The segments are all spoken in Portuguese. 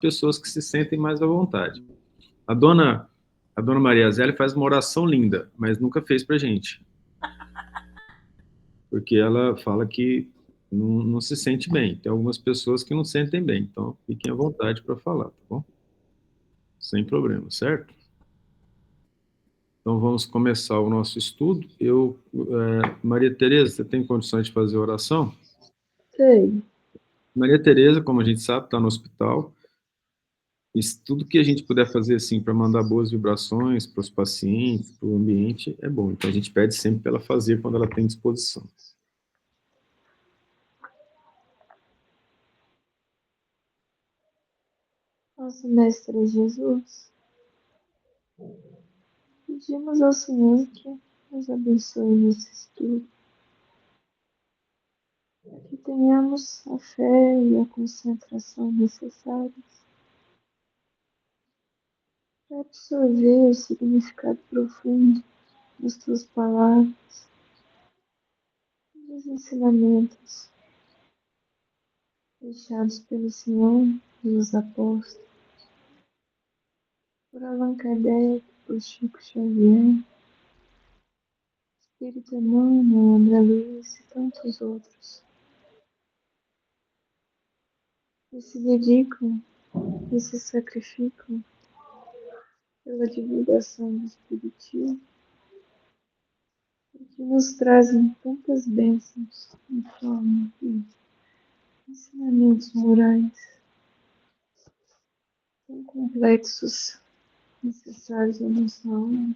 pessoas que se sentem mais à vontade. A dona Maria Zélia faz uma oração linda, mas nunca fez pra gente. Porque ela fala que não se sente bem. Tem algumas pessoas que não sentem bem, então fiquem à vontade para falar, tá bom? Sem problema, certo? Então vamos começar o nosso estudo. Maria Tereza, você tem condições de fazer oração? Sei. Maria Tereza, como a gente sabe, está no hospital. E tudo que a gente puder fazer assim para mandar boas vibrações para os pacientes, para o ambiente, é bom. Então a gente pede sempre para ela fazer quando ela tem disposição. Nosso Mestre Jesus, pedimos ao Senhor que nos abençoe nesse estudo, que tenhamos a fé e a concentração necessárias para absorver o significado profundo das tuas palavras, dos ensinamentos deixados pelo Senhor e os apóstolos, por Allan Kardec, por Chico Xavier, Espírito Emmanuel, André Luiz e tantos outros, que se dedicam e se sacrificam pela divulgação do Espiritismo e que nos trazem tantas bênçãos em forma de ensinamentos morais tão complexos, necessários à nossa alma,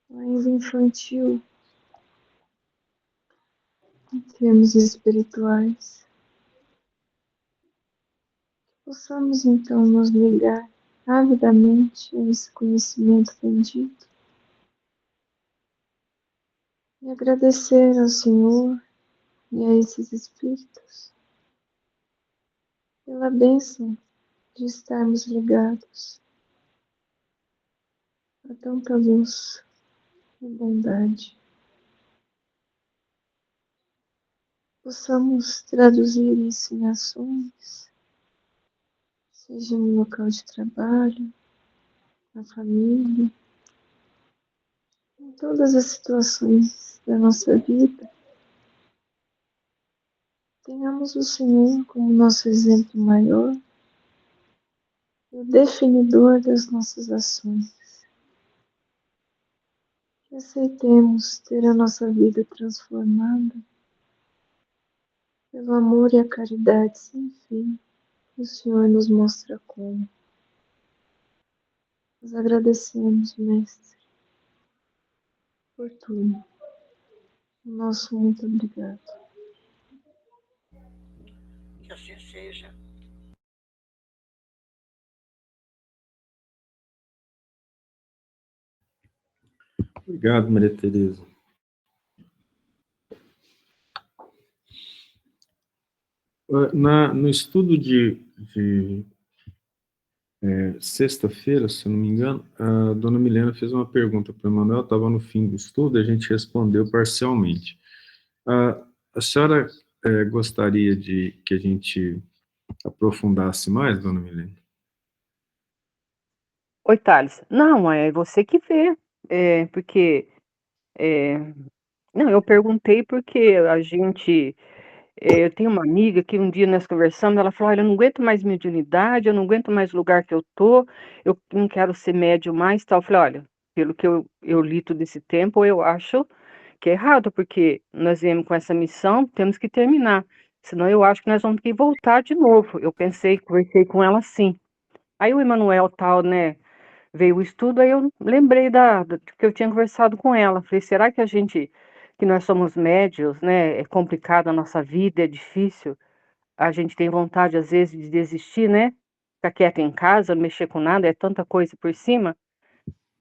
ainda infantil, em termos espirituais. Possamos então nos ligar avidamente a esse conhecimento bendito e agradecer ao Senhor e a esses Espíritos pela bênção de estarmos ligados a tanta luz e bondade. Possamos traduzir isso em ações, seja no local de trabalho, na família, em todas as situações da nossa vida. Tenhamos o Senhor como nosso exemplo maior e o definidor das nossas ações. Que aceitemos ter a nossa vida transformada pelo amor e a caridade sem fim que o Senhor nos mostra como. Nós agradecemos, Mestre, por tudo. Nosso muito obrigado. Que assim seja. Obrigado, Maria Tereza. No estudo de sexta-feira, se eu não me engano, a dona Milena fez uma pergunta para o Emanuel, estava no fim do estudo, a gente respondeu parcialmente. A senhora gostaria de que a gente aprofundasse mais, dona Milena? Oi, Thales. Não, é você que vê, porque... Não, eu perguntei porque a gente... eu tenho uma amiga que um dia nós conversamos, ela falou, olha, eu não aguento mais mediunidade, eu não aguento mais o lugar que eu tô, eu não quero ser médium mais, tal. Eu falei, olha, pelo que eu li todo esse tempo, eu acho que é errado, porque nós viemos com essa missão, temos que terminar, senão eu acho que nós vamos ter que voltar de novo. Eu pensei, conversei com ela assim. Aí o Emanuel tal, né, veio o estudo, aí eu lembrei que eu tinha conversado com ela. Falei, será que que nós somos médios, né? É complicado a nossa vida, é difícil. A gente tem vontade, às vezes, de desistir, né? Ficar quieta em casa, não mexer com nada, é tanta coisa por cima.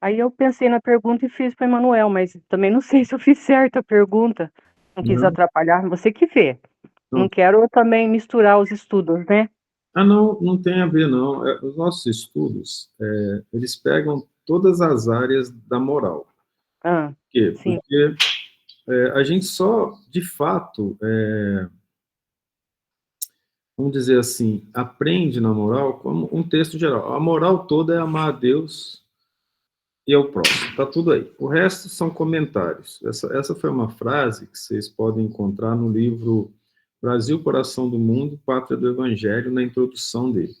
Aí eu pensei na pergunta e fiz para o Emanuel, mas também não sei se eu fiz certa a pergunta. Não quis Não, atrapalhar, você que vê. Não não. quero também misturar os estudos, né? Não tem a ver, não. Os nossos estudos, eles pegam todas as áreas da moral. Ah, Por quê? sim. Porque a gente só, de fato, vamos dizer assim, aprende na moral como um texto geral. A moral toda é amar a Deus e ao próximo. Está tudo aí. O resto são comentários. Essa foi uma frase que vocês podem encontrar no livro Brasil, Coração do Mundo, Pátria do Evangelho, na introdução dele.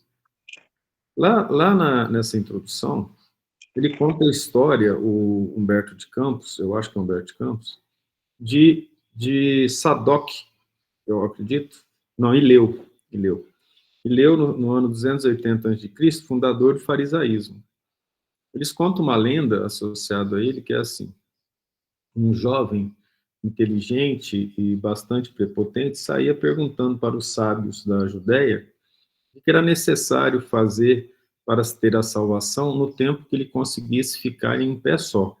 Nessa introdução, ele conta a história, o Humberto de Campos, eu acho que é Humberto de Campos, de Sadoc, eu acredito, não, Ileu, no ano 280 a.C., fundador do farisaísmo. Eles contam uma lenda associada a ele, que é assim, um jovem inteligente e bastante prepotente saía perguntando para os sábios da Judéia o que era necessário fazer para ter a salvação no tempo que ele conseguisse ficar em um pé só.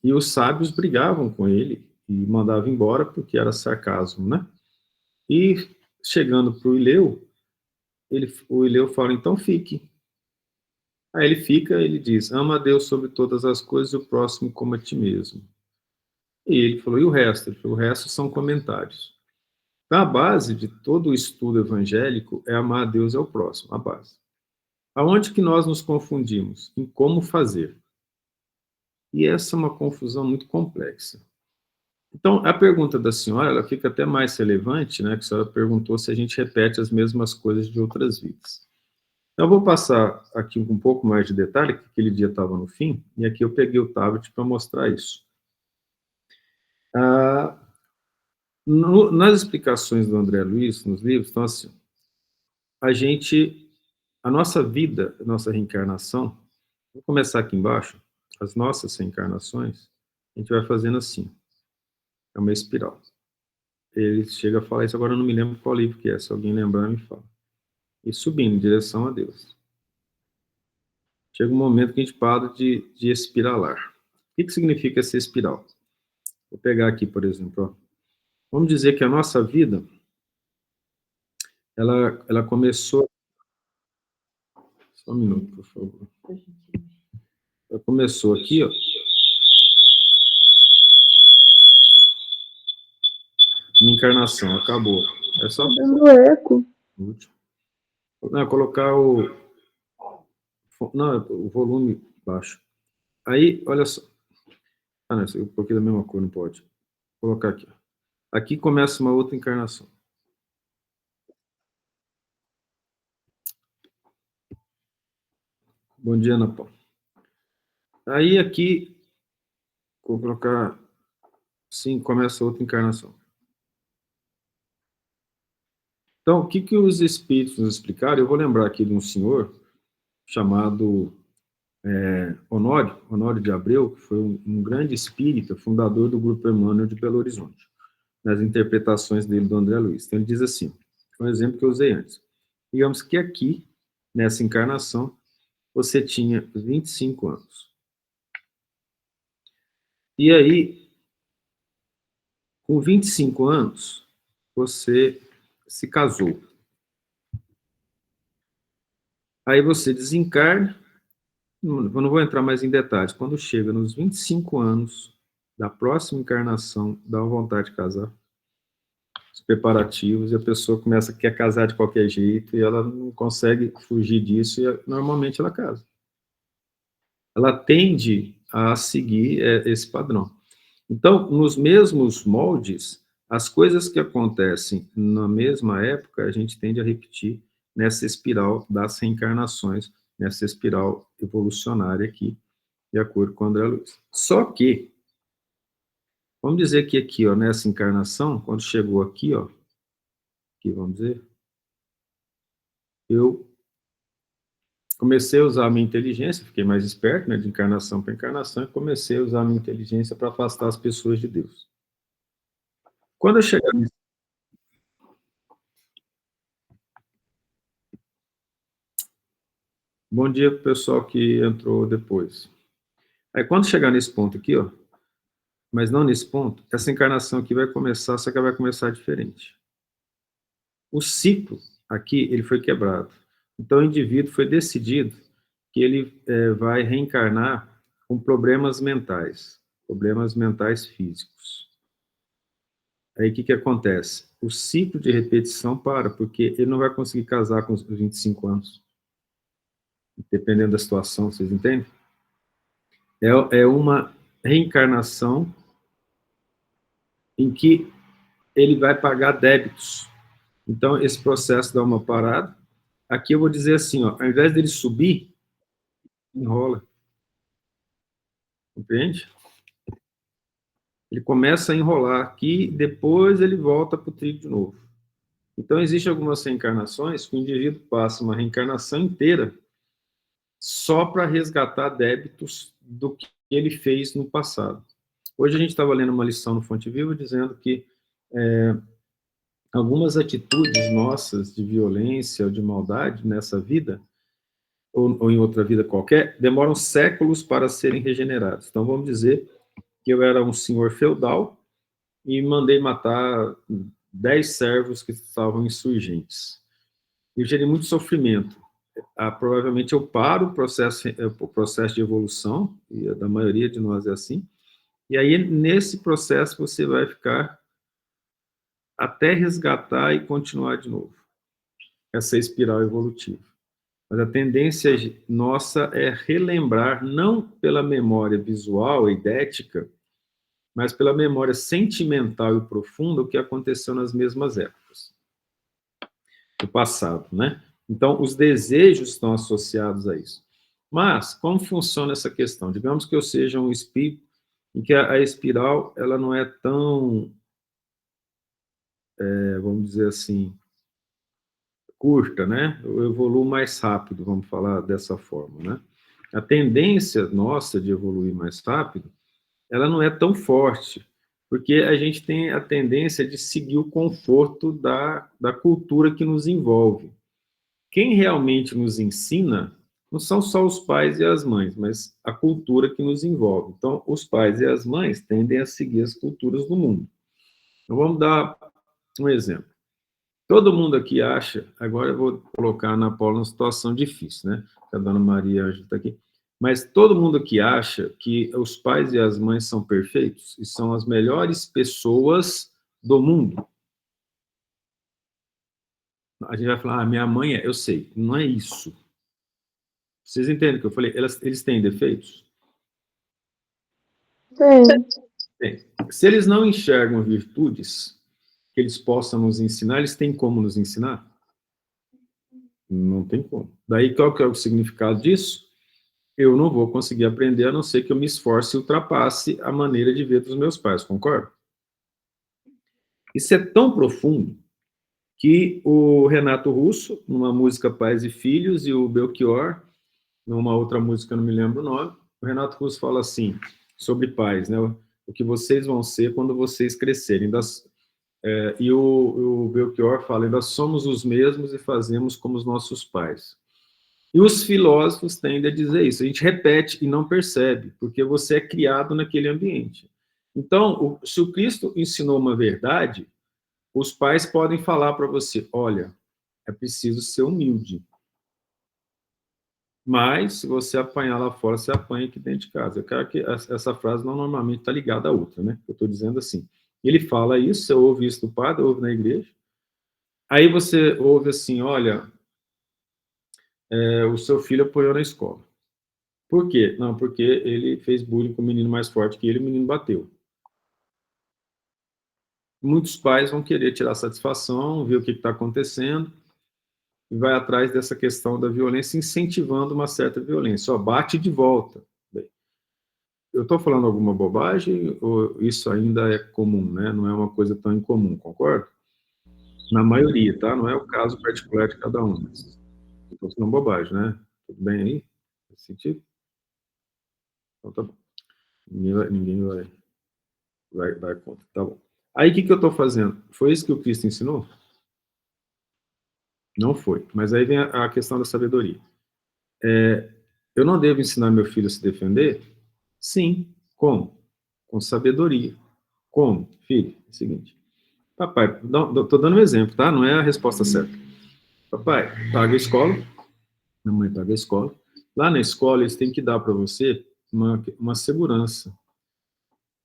E os sábios brigavam com ele e mandavam embora porque era sarcasmo, né? E chegando para o Ileu, o Ileu fala, então fique. Aí ele fica, ele diz, ama a Deus sobre todas as coisas e o próximo como a ti mesmo. E ele falou, e o resto? Ele falou, o resto são comentários. Então, a base de todo o estudo evangélico é amar a Deus e ao próximo, a base. Aonde que nós nos confundimos? Em como fazer. E essa é uma confusão muito complexa. Então, a pergunta da senhora, ela fica até mais relevante, né, que a senhora perguntou se a gente repete as mesmas coisas de outras vidas. Então, eu vou passar aqui um pouco mais de detalhe, que aquele dia estava no fim, e aqui eu peguei o tablet para mostrar isso. Nas explicações do André Luiz, nos livros, então, assim, a nossa vida, a nossa reencarnação, vou começar aqui embaixo, as nossas reencarnações, a gente vai fazendo assim, é uma espiral. Ele chega a falar isso, agora eu não me lembro qual livro que é, se alguém lembrar, me fala. E subindo em direção a Deus. Chega um momento que a gente para de espiralar. O que significa essa espiral? Vou pegar aqui, por exemplo, ó. Vamos dizer que a nossa vida, ela começou... Só um minuto, por favor. Ela começou aqui, ó. Uma encarnação, acabou. É só... Dando eco. Não, colocar o... Não, o volume baixo. Aí, olha só. Ah, não, eu coloquei da mesma cor, não pode. Vou colocar aqui. Aqui começa uma outra encarnação. Bom dia, Ana Paula. Aí aqui, vou colocar, sim, começa outra encarnação. Então, o que os espíritos nos explicaram? Eu vou lembrar aqui de um senhor chamado Honório de Abreu, que foi um grande espírita, fundador do Grupo Emmanuel de Belo Horizonte, nas interpretações dele do André Luiz. Então, ele diz assim, foi um exemplo que eu usei antes. Digamos que aqui, nessa encarnação, você tinha 25 anos. E aí, com 25 anos, você se casou. Aí você desencarna, eu não vou entrar mais em detalhes, quando chega nos 25 anos da próxima encarnação, dá vontade de casar, os preparativos, e a pessoa quer casar de qualquer jeito, e ela não consegue fugir disso, e normalmente ela casa. Ela tende a seguir esse padrão. Então, nos mesmos moldes, as coisas que acontecem na mesma época, a gente tende a repetir nessa espiral das reencarnações, nessa espiral evolucionária aqui, de acordo com o André Luiz. Só que, vamos dizer que aqui, ó, nessa encarnação, quando chegou aqui, ó, aqui vamos dizer, eu comecei a usar a minha inteligência, fiquei mais esperto, né, de encarnação para encarnação, e comecei a usar a minha inteligência para afastar as pessoas de Deus. Quando eu chegar nesse... Bom dia para o pessoal que entrou depois. Aí quando chegar nesse ponto aqui, ó, mas não nesse ponto, essa encarnação aqui vai começar, só que ela vai começar diferente. O ciclo aqui, ele foi quebrado. Então o indivíduo foi decidido que ele vai reencarnar com problemas mentais físicos. Aí o que acontece? O ciclo de repetição para, porque ele não vai conseguir casar com os 25 anos. Dependendo da situação, vocês entendem? É uma reencarnação em que ele vai pagar débitos. Então, esse processo dá uma parada. Aqui eu vou dizer assim, ó, ao invés dele subir, enrola. Entende? Ele começa a enrolar aqui, depois ele volta para o trilho de novo. Então, existem algumas reencarnações que o indivíduo passa uma reencarnação inteira só para resgatar débitos do que ele fez no passado. Hoje a gente estava lendo uma lição no Fonte Viva dizendo que algumas atitudes nossas de violência ou de maldade nessa vida, ou em outra vida qualquer, demoram séculos para serem regenerados. Então, vamos dizer que eu era um senhor feudal e mandei matar 10 servos que estavam insurgentes. Eu gerei muito sofrimento. Provavelmente eu paro o processo de evolução, e da maioria de nós é assim, e aí nesse processo você vai ficar até resgatar e continuar de novo. Essa espiral evolutiva. Mas a tendência nossa é relembrar, não pela memória visual, eidética, mas pela memória sentimental e profunda o que aconteceu nas mesmas épocas do passado, né? Então, os desejos estão associados a isso. Mas, como funciona essa questão? Digamos que eu seja um espírito em que a espiral ela não é tão, vamos dizer assim, curta, né? Eu evoluo mais rápido, vamos falar dessa forma, né? A tendência nossa de evoluir mais rápido, ela não é tão forte, porque a gente tem a tendência de seguir o conforto da cultura que nos envolve. Quem realmente nos ensina não são só os pais e as mães, mas a cultura que nos envolve. Então, os pais e as mães tendem a seguir as culturas do mundo. Então, vamos dar um exemplo. Todo mundo aqui acha, agora eu vou colocar a Ana Paula numa situação difícil, né? A dona Maria Ângela está aqui. Mas todo mundo aqui acha que os pais e as mães são perfeitos e são as melhores pessoas do mundo. A gente vai falar, minha mãe é, eu sei, não é isso. Vocês entendem o que eu falei? Eles têm defeitos? Tem. Se eles não enxergam virtudes que eles possam nos ensinar, eles têm como nos ensinar? Não tem como. Daí, qual que é o significado disso? Eu não vou conseguir aprender a não ser que eu me esforce e ultrapasse a maneira de ver dos meus pais, concorda? Isso é tão profundo que o Renato Russo, numa música Pais e Filhos, e o Belchior, numa outra música, não me lembro o nome, o Renato Russo fala assim, sobre pais, né? O que vocês vão ser quando vocês crescerem. E o Belchior fala, nós somos os mesmos e fazemos como os nossos pais. E os filósofos tendem a dizer isso. A gente repete e não percebe, porque você é criado naquele ambiente. Então, se o Cristo ensinou uma verdade, os pais podem falar para você, olha, é preciso ser humilde. Mas, se você apanhar lá fora, você apanha aqui dentro de casa. Eu quero que essa frase não normalmente está ligada à outra, né? Eu estou dizendo assim. Ele fala isso, você ouve isso do padre, ouve na igreja. Aí você ouve assim, olha, o seu filho apoiou na escola. Por quê? Não, porque ele fez bullying com o menino mais forte que ele, o menino bateu. Muitos pais vão querer tirar satisfação, ver o que está acontecendo, e vai atrás dessa questão da violência, incentivando uma certa violência. Ó, bate de volta. Eu estou falando alguma bobagem ou isso ainda é comum, né? Não é uma coisa tão incomum, concorda? Na maioria, tá? Não é o caso particular de cada um, mas estou falando bobagem, né? Tudo bem aí? Faz sentido? Então tá bom. Ninguém vai contra. Tá bom. Aí o que eu estou fazendo? Foi isso que o Cristo ensinou? Não foi. Mas aí vem a questão da sabedoria. Eu não devo ensinar meu filho a se defender? Sim. Como? Com sabedoria. Como? Filho, é o seguinte. Papai, estou dando um exemplo, tá? Não é a resposta certa. Papai, paga a escola. Minha mãe paga a escola. Lá na escola, eles têm que dar para você uma segurança.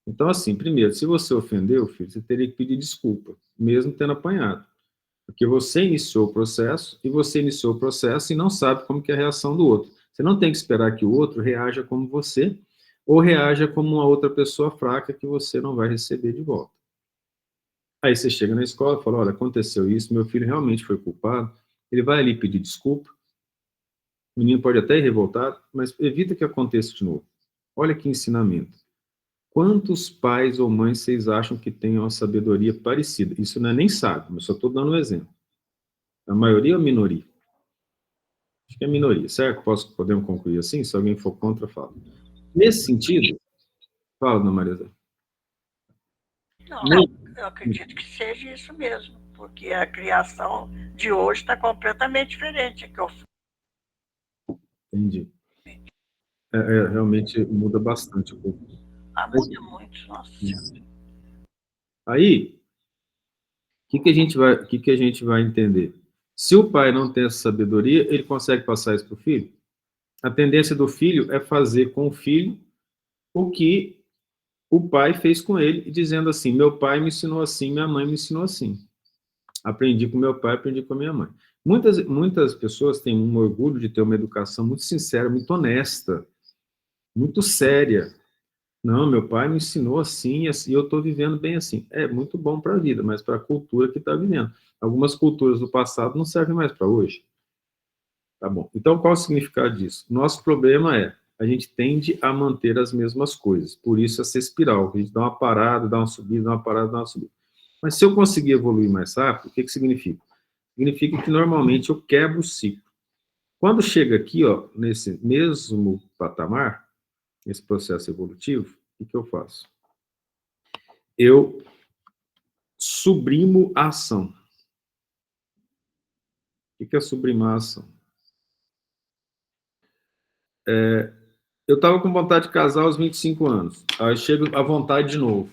Então, assim, primeiro, se você ofendeu, filho, você teria que pedir desculpa, mesmo tendo apanhado. Porque você iniciou o processo, e você iniciou o processo e não sabe como que é a reação do outro. Você não tem que esperar que o outro reaja como você, ou reaja como uma outra pessoa fraca que você não vai receber de volta. Aí você chega na escola e fala, olha, aconteceu isso, meu filho realmente foi culpado, ele vai ali pedir desculpa, o menino pode até ir revoltado, mas evita que aconteça de novo. Olha que ensinamento. Quantos pais ou mães vocês acham que têm uma sabedoria parecida? Isso não é nem sábio, mas só estou dando um exemplo. A maioria ou a minoria? Acho que é minoria, certo? Podemos concluir assim? Se alguém for contra, fala. Nesse sentido, fala, dona Maria. Não, eu acredito que seja isso mesmo, porque a criação de hoje está completamente diferente. Que eu... Entendi. Realmente muda bastante. Muda muito, nossa. Aí, o que a gente vai entender? Se o pai não tem essa sabedoria, ele consegue passar isso para o filho? A tendência do filho é fazer com o filho o que o pai fez com ele, dizendo assim, meu pai me ensinou assim, minha mãe me ensinou assim. Aprendi com meu pai, aprendi com a minha mãe. Muitas pessoas têm um orgulho de ter uma educação muito sincera, muito honesta, muito séria. Não, meu pai me ensinou assim, assim, e eu estou vivendo bem assim. É muito bom para a vida, mas para a cultura que está vivendo. Algumas culturas do passado não servem mais para hoje. Tá bom. Então, qual o significado disso? Nosso problema é, a gente tende a manter as mesmas coisas. Por isso, essa espiral. A gente dá uma parada, dá uma subida, dá uma parada, dá uma subida. Mas se eu conseguir evoluir mais rápido, o que significa? Significa que, normalmente, eu quebro o ciclo. Quando chega aqui, ó, nesse mesmo patamar, esse processo evolutivo, o que eu faço? Eu sublimo a ação. O que é sublimar a ação? Eu estava com vontade de casar aos 25 anos. Aí chego à vontade de novo.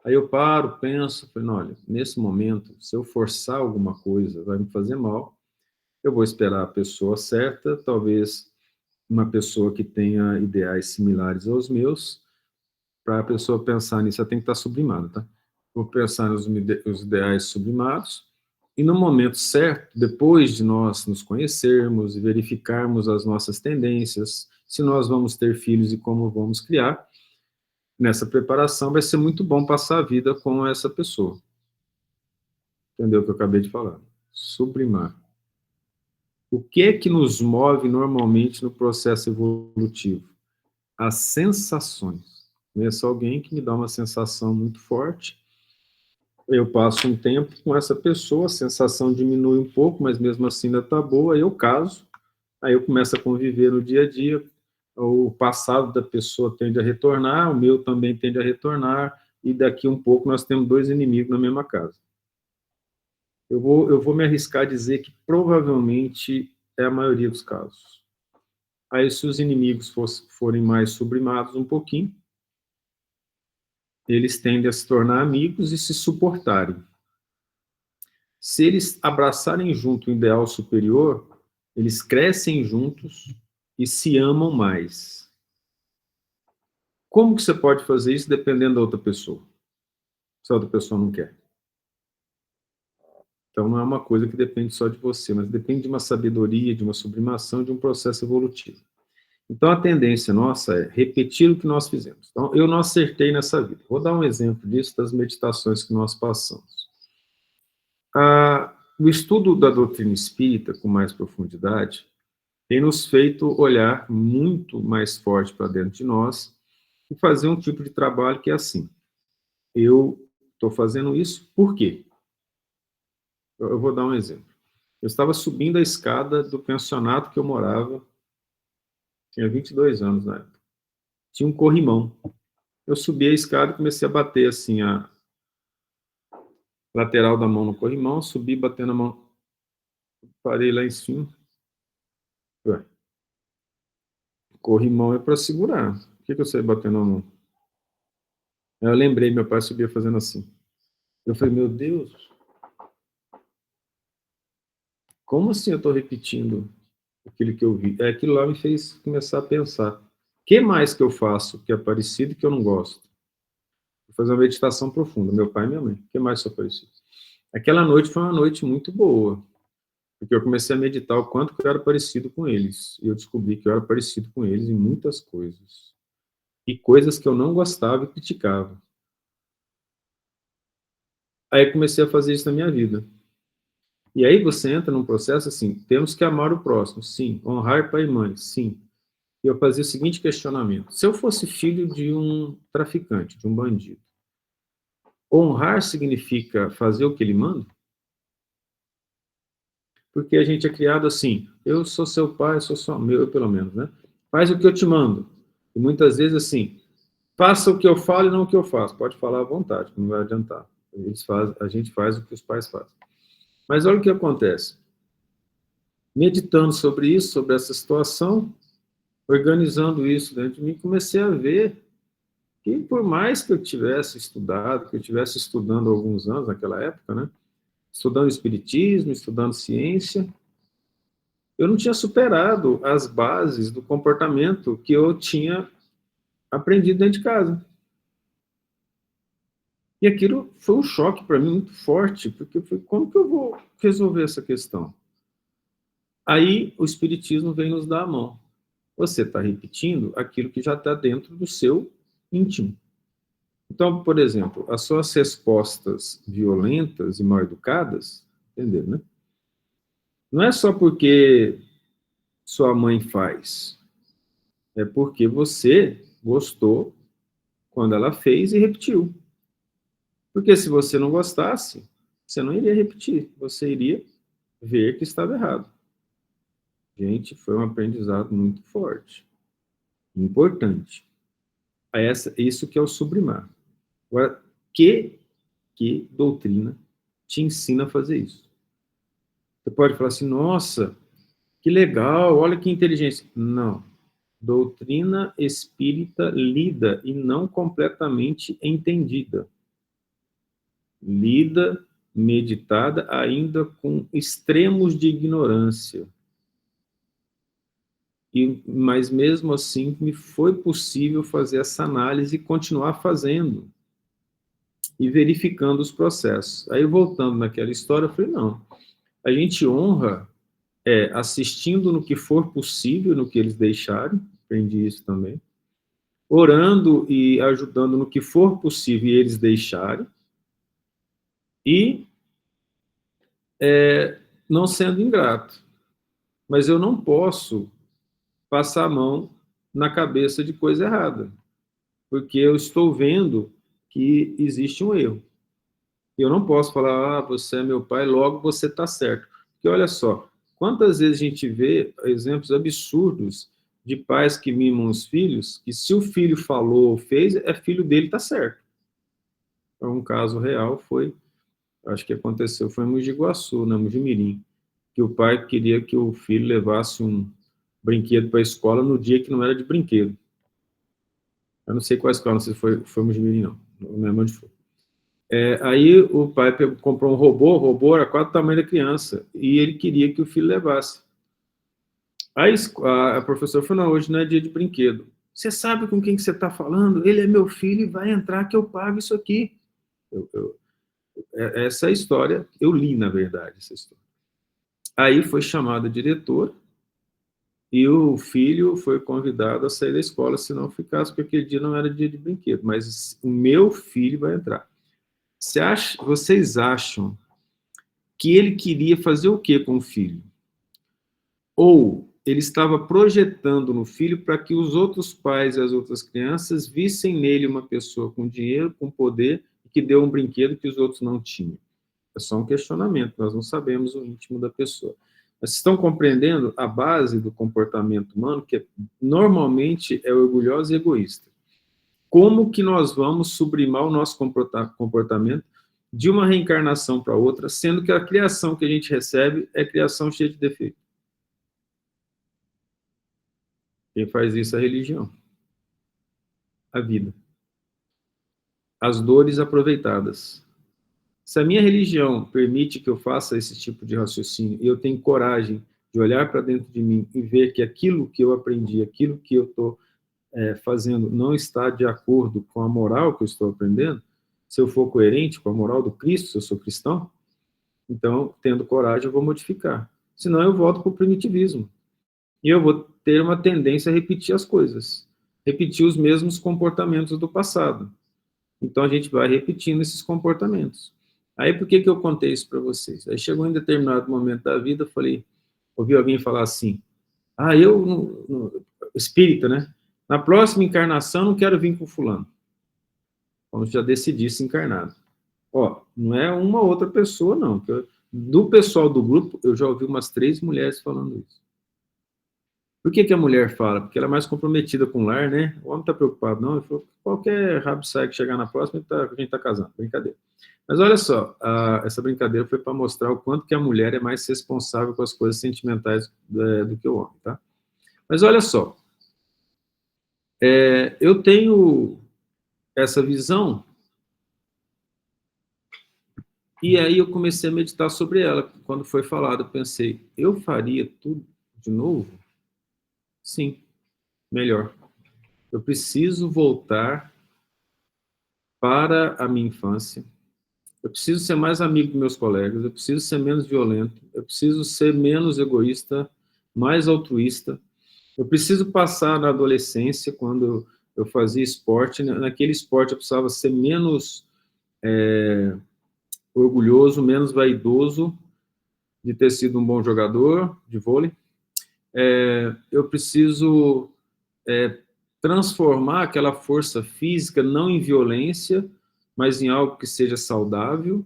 Aí eu paro, penso, falei, não, olha, nesse momento, se eu forçar alguma coisa, vai me fazer mal. Eu vou esperar a pessoa certa, talvez uma pessoa que tenha ideais similares aos meus, para a pessoa pensar nisso, ela tem que estar sublimada, tá? Vou pensar nos ideais sublimados, e no momento certo, depois de nós nos conhecermos e verificarmos as nossas tendências, se nós vamos ter filhos e como vamos criar, nessa preparação vai ser muito bom passar a vida com essa pessoa. Entendeu o que eu acabei de falar? Sublimar. O que é que nos move normalmente no processo evolutivo? As sensações. Conheço alguém que me dá uma sensação muito forte, eu passo um tempo com essa pessoa, a sensação diminui um pouco, mas mesmo assim ainda está boa, aí eu caso, aí eu começo a conviver no dia a dia, o passado da pessoa tende a retornar, o meu também tende a retornar, e daqui um pouco nós temos dois inimigos na mesma casa. Eu vou me arriscar a dizer que provavelmente é a maioria dos casos. Aí se os inimigos forem mais sublimados um pouquinho, eles tendem a se tornar amigos e se suportarem. Se eles abraçarem junto o ideal superior, eles crescem juntos e se amam mais. Como que você pode fazer isso dependendo da outra pessoa? Se a outra pessoa não quer. Então não é uma coisa que depende só de você, mas depende de uma sabedoria, de uma sublimação, de um processo evolutivo. Então a tendência nossa é repetir o que nós fizemos. Então eu não acertei nessa vida. Vou dar um exemplo disso das meditações que nós passamos. O estudo da doutrina espírita com mais profundidade tem nos feito olhar muito mais forte para dentro de nós e fazer um tipo de trabalho que é assim. Eu estou fazendo isso por quê? Eu vou dar um exemplo. Eu estava subindo a escada do pensionato que eu morava, tinha 22 anos na época. Tinha um corrimão. Eu subi a escada e comecei a bater assim a lateral da mão no corrimão, subi batendo a mão, parei lá em cima. Ué, corrimão é para segurar. Por que eu saí batendo a mão? Aí eu lembrei, meu pai subia fazendo assim. Eu falei, meu Deus, como assim eu estou repetindo aquilo que eu vi? Aquilo lá me fez começar a pensar. O que mais que eu faço que é parecido e que eu não gosto? Fui fazer uma meditação profunda, meu pai e minha mãe. O que mais só apareceu? Aquela noite foi uma noite muito boa, porque eu comecei a meditar o quanto que eu era parecido com eles. E eu descobri que eu era parecido com eles em muitas coisas. E coisas que eu não gostava e criticava. Aí comecei a fazer isso na minha vida. E aí você entra num processo assim, temos que amar o próximo, sim. Honrar pai e mãe, sim. E eu fazia o seguinte questionamento. Se eu fosse filho de um traficante, de um bandido, honrar significa fazer o que ele manda? Porque a gente é criado assim, eu sou seu pai, sou sua mãe, eu pelo menos, né? Faz o que eu te mando. E muitas vezes assim, faça o que eu falo e não o que eu faço. Pode falar à vontade, não vai adiantar. A gente faz o que os pais fazem. Mas olha o que acontece. Meditando sobre isso, sobre essa situação, organizando isso dentro de mim, comecei a ver que por mais que eu tivesse estudado, que eu tivesse estudando há alguns anos naquela época, né? Estudando espiritismo, estudando ciência, eu não tinha superado as bases do comportamento que eu tinha aprendido dentro de casa. E aquilo foi um choque para mim muito forte, porque eu falei, como que eu vou resolver essa questão? Aí o espiritismo vem nos dar a mão. Você está repetindo aquilo que já está dentro do seu íntimo. Então, por exemplo, as suas respostas violentas e mal educadas, entendeu, né? Não é só porque sua mãe faz, é porque você gostou quando ela fez e repetiu. Porque se você não gostasse, você não iria repetir, você iria ver que estava errado. Gente, foi um aprendizado muito forte, importante. Isso que é o sublimar. Agora, que doutrina te ensina a fazer isso? Você pode falar assim, nossa, que legal, olha que inteligência. Não. Doutrina espírita lida e não completamente entendida. Lida, meditada, ainda com extremos de ignorância. Mas mesmo assim, me foi possível fazer essa análise e continuar fazendo. E verificando os processos. Aí, voltando naquela história, eu falei, não, a gente honra assistindo no que for possível, no que eles deixarem, aprendi isso também, orando e ajudando no que for possível e eles deixarem, e não sendo ingrato. Mas eu não posso passar a mão na cabeça de coisa errada, porque eu estou vendo que existe um erro. Eu não posso falar, você é meu pai, logo você está certo. Porque olha só, quantas vezes a gente vê exemplos absurdos de pais que mimam os filhos, que se o filho falou ou fez, é filho dele, está certo. Então, um caso real foi, acho que aconteceu, foi em Mogi Guaçu, na Mogi Mirim, que o pai queria que o filho levasse um brinquedo para a escola no dia que não era de brinquedo. Eu não sei qual escola, não sei se foi Mogi Mirim, não lembro onde foi. Aí o pai comprou um robô, o robô era quase o tamanho da criança, e ele queria que o filho levasse. Aí a professora falou, não, hoje não é dia de brinquedo. Você sabe com quem que você está falando? Ele é meu filho e vai entrar que eu pago isso aqui. Essa história, eu li, na verdade, essa história. Aí foi chamado a diretora, e o filho foi convidado a sair da escola, se não ficasse, porque aquele dia não era dia de brinquedo, mas o meu filho vai entrar. Vocês acham que ele queria fazer o que com o filho? Ou ele estava projetando no filho para que os outros pais e as outras crianças vissem nele uma pessoa com dinheiro, com poder, que deu um brinquedo que os outros não tinham? É só um questionamento, nós não sabemos o íntimo da pessoa. Mas vocês estão compreendendo a base do comportamento humano, que normalmente é orgulhoso e egoísta. Como que nós vamos sublimar o nosso comportamento de uma reencarnação para outra, sendo que a criação que a gente recebe é criação cheia de defeito? Quem faz isso é a religião. A vida. As dores aproveitadas. Se a minha religião permite que eu faça esse tipo de raciocínio, e eu tenho coragem de olhar para dentro de mim e ver que aquilo que eu aprendi, aquilo que eu estou fazendo não está de acordo com a moral que eu estou aprendendo, se eu for coerente com a moral do Cristo, se eu sou cristão, então, tendo coragem, eu vou modificar. Senão, eu volto para o primitivismo. E eu vou ter uma tendência a repetir as coisas, repetir os mesmos comportamentos do passado. Então, a gente vai repetindo esses comportamentos. Aí, por que eu contei isso para vocês? Aí, chegou em determinado momento da vida, eu falei, ouvi alguém falar assim, espírita, né? Na próxima encarnação, não quero vir com fulano. Como já decidisse encarnado. Ó, não é uma outra pessoa, não. Do pessoal do grupo, eu já ouvi umas 3 mulheres falando isso. Por que a mulher fala? Porque ela é mais comprometida com o lar, né? O homem está preocupado, não. Ele falou, qualquer rabo sai que chegar na próxima, a gente está casando. Brincadeira. Mas olha só, essa brincadeira foi para mostrar o quanto que a mulher é mais responsável com as coisas sentimentais do que o homem, tá? Mas olha só, eu tenho essa visão e aí eu comecei a meditar sobre ela. Quando foi falado, eu pensei, eu faria tudo de novo? Sim, melhor. Eu preciso voltar para a minha infância. Eu preciso ser mais amigo dos meus colegas, eu preciso ser menos violento, eu preciso ser menos egoísta, mais altruísta. Eu preciso passar na adolescência, quando eu fazia esporte, naquele esporte eu precisava ser menos orgulhoso, menos vaidoso de ter sido um bom jogador de vôlei. Eu preciso transformar aquela força física não em violência, mas em algo que seja saudável.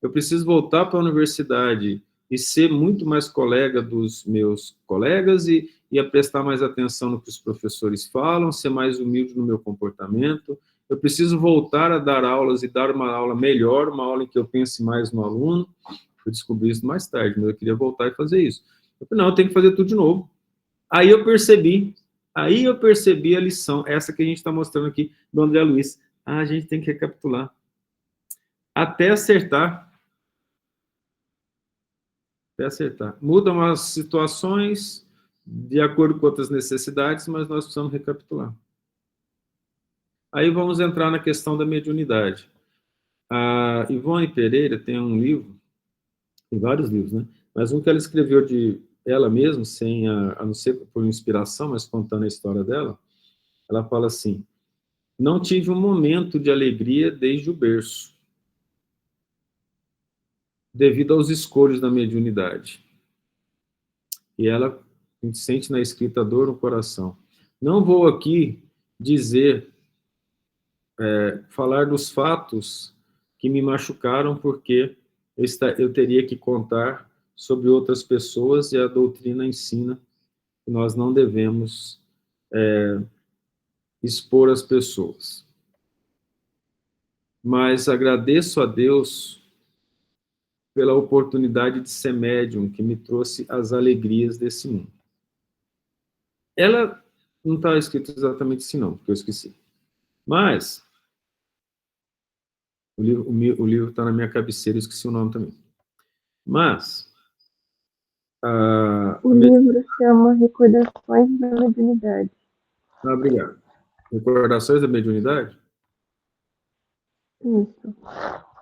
Eu preciso voltar para a universidade e ser muito mais colega dos meus colegas e a prestar mais atenção no que os professores falam, ser mais humilde no meu comportamento. Eu preciso voltar a dar aulas e dar uma aula melhor, uma aula em que eu pense mais no aluno. Eu descobri isso mais tarde, mas eu queria voltar e fazer isso. Eu falei, não, eu tenho que fazer tudo de novo. Aí eu percebi a lição, essa que a gente está mostrando aqui do André Luiz. A gente tem que recapitular. Até acertar. Até acertar. Mudam as situações de acordo com outras necessidades, mas nós precisamos recapitular. Aí vamos entrar na questão da mediunidade. A Ivone Pereira tem um livro, tem vários livros, né? Mas um que ela escreveu de ela mesma, sem a não ser por inspiração, mas contando a história dela, ela fala assim, não tive um momento de alegria desde o berço, devido aos escolhos da mediunidade. E ela, a gente sente na escrita dor no coração. Não vou aqui dizer, falar dos fatos que me machucaram, porque eu teria que contar sobre outras pessoas e a doutrina ensina que nós não devemos expor as pessoas. Mas agradeço a Deus pela oportunidade de ser médium, que me trouxe as alegrias desse mundo. Ela não está escrito exatamente assim, não, porque eu esqueci. Mas, o livro está na minha cabeceira, eu esqueci o nome também. Mas, o livro chama Recordações da Mediunidade. Obrigado. Recordações da Mediunidade? Isso.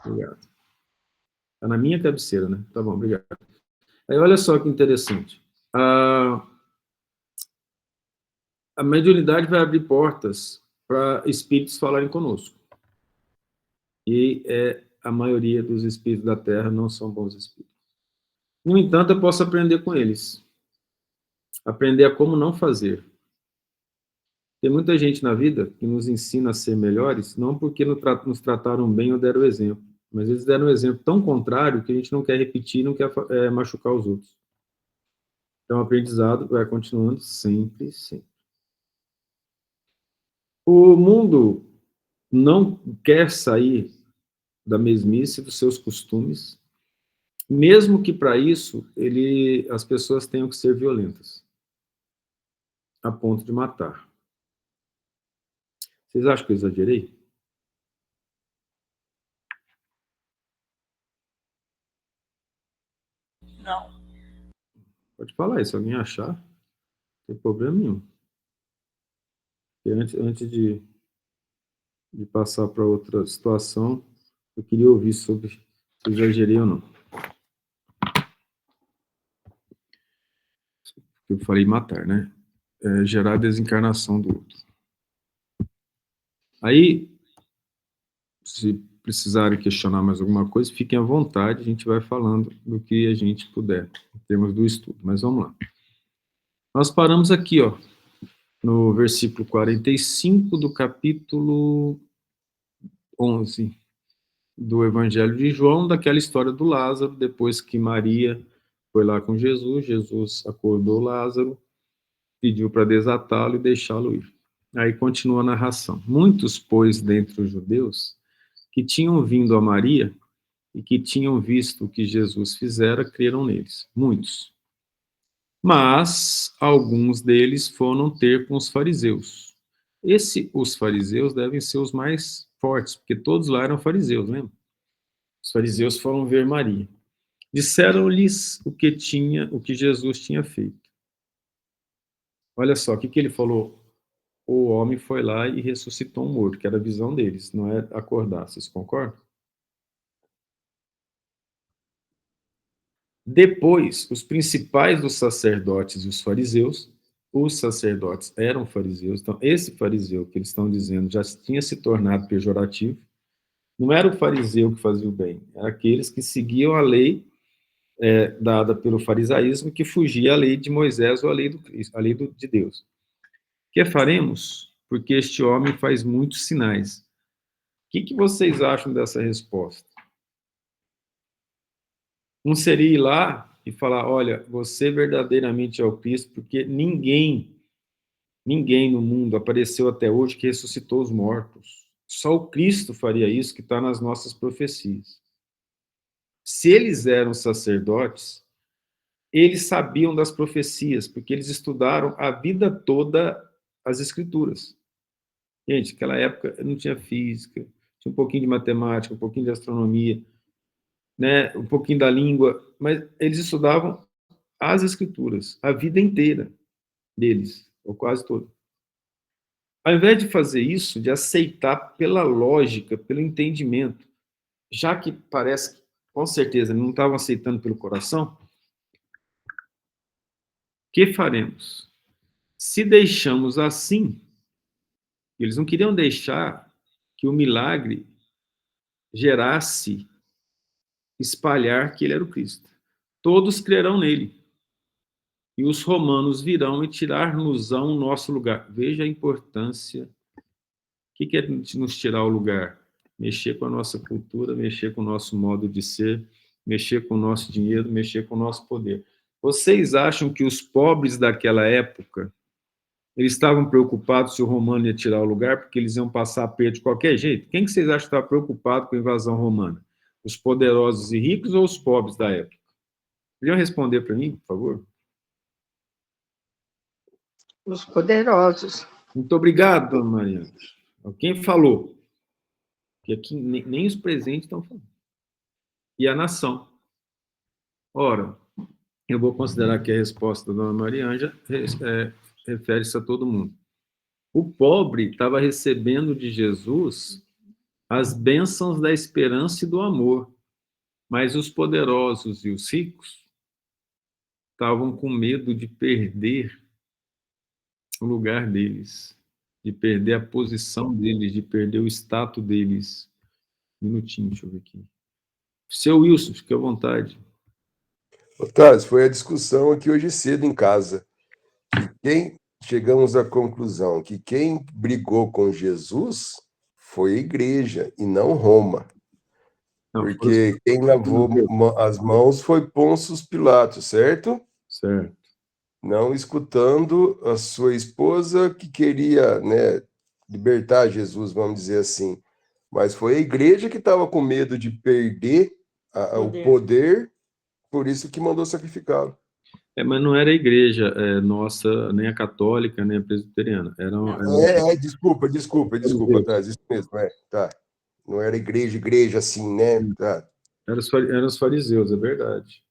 Obrigado. Está na minha cabeceira, né? Tá bom, obrigado. Aí, olha só que interessante. A mediunidade vai abrir portas para espíritos falarem conosco. E a maioria dos espíritos da Terra não são bons espíritos. No entanto, eu posso aprender com eles. Aprender a como não fazer. Tem muita gente na vida que nos ensina a ser melhores, não porque nos trataram bem ou deram exemplo, mas eles deram um exemplo tão contrário que a gente não quer repetir, não quer machucar os outros. Então, o aprendizado vai continuando sempre, sempre. O mundo não quer sair da mesmice dos seus costumes, mesmo que para isso as pessoas tenham que ser violentas, a ponto de matar. Vocês acham que eu exagerei? Não. Pode falar aí, se alguém achar, não tem problema nenhum. Porque antes de passar para outra situação, eu queria ouvir sobre se eu exagerei ou não. Eu falei matar, né? Gerar a desencarnação do outro. Aí, se precisarem questionar mais alguma coisa, fiquem à vontade, a gente vai falando do que a gente puder, em termos do estudo. Mas vamos lá. Nós paramos aqui, ó, no versículo 45 do capítulo 11 do Evangelho de João, daquela história do Lázaro, depois que Maria foi lá com Jesus, Jesus acordou Lázaro, pediu para desatá-lo e deixá-lo ir. Aí continua a narração. Muitos, pois, dentre os judeus, que tinham vindo a Maria e que tinham visto o que Jesus fizera, creram neles. Muitos. Mas alguns deles foram ter com os fariseus. Os fariseus devem ser os mais fortes, porque todos lá eram fariseus, lembra? Os fariseus foram ver Maria. Disseram-lhes o que Jesus tinha feito. Olha só, o que ele falou? O homem foi lá e ressuscitou um morto, que era a visão deles, não é acordar. Vocês concordam? Depois, os principais dos sacerdotes e os sacerdotes eram fariseus, então esse fariseu que eles estão dizendo já tinha se tornado pejorativo, não era o fariseu que fazia o bem, era aqueles que seguiam a lei dada pelo farisaísmo, que fugia à lei de Moisés ou à lei de Deus. Que faremos? Porque este homem faz muitos sinais. O que vocês acham dessa resposta? Não seria ir lá e falar, olha, você verdadeiramente é o Cristo, porque ninguém no mundo apareceu até hoje que ressuscitou os mortos. Só o Cristo faria isso, que está nas nossas profecias. Se eles eram sacerdotes, eles sabiam das profecias, porque eles estudaram a vida toda as Escrituras. Gente, naquela época não tinha física, tinha um pouquinho de matemática, um pouquinho de astronomia, né, um pouquinho da língua, mas eles estudavam as Escrituras, a vida inteira deles, ou quase toda. Ao invés de fazer isso, de aceitar pela lógica, pelo entendimento, já que parece que, com certeza, não estavam aceitando pelo coração, o que faremos? Se deixamos assim, eles não queriam deixar que o milagre gerasse, espalhar que ele era o Cristo. Todos crerão nele. E os romanos virão e tirar-nos-ão o nosso lugar. Veja a importância. O que é nos tirar o lugar? Mexer com a nossa cultura, mexer com o nosso modo de ser, mexer com o nosso dinheiro, mexer com o nosso poder. Vocês acham que os pobres daquela época, eles estavam preocupados se o romano ia tirar o lugar, porque eles iam passar aperto de qualquer jeito? Quem que vocês acham que estava preocupado com a invasão romana? Os poderosos e ricos ou os pobres da época? Podiam responder para mim, por favor? Os poderosos. Muito obrigado, dona Mariana. Quem falou? Porque aqui nem os presentes estão falando. E a nação. Ora, eu vou considerar que a resposta da dona Marianja refere-se a todo mundo. O pobre estava recebendo de Jesus as bênçãos da esperança e do amor, mas os poderosos e os ricos estavam com medo de perder o lugar deles, de perder a posição deles, de perder o status deles. Um minutinho, deixa eu ver aqui. Seu Wilson, fique à vontade. Otávio, foi a discussão aqui hoje cedo em casa. Chegamos à conclusão que quem brigou com Jesus foi a igreja e não Roma. Porque quem lavou as mãos foi Pôncio Pilatos, certo? Certo. Não escutando a sua esposa que queria, né, libertar Jesus, vamos dizer assim. Mas foi a igreja que estava com medo de perder o poder, por isso que mandou sacrificá-lo. Mas não era a igreja nossa, nem a católica, nem a presbiteriana. Desculpa, Traz, isso mesmo, tá. Não era igreja assim, né? Tá. Eram os fariseus, é verdade.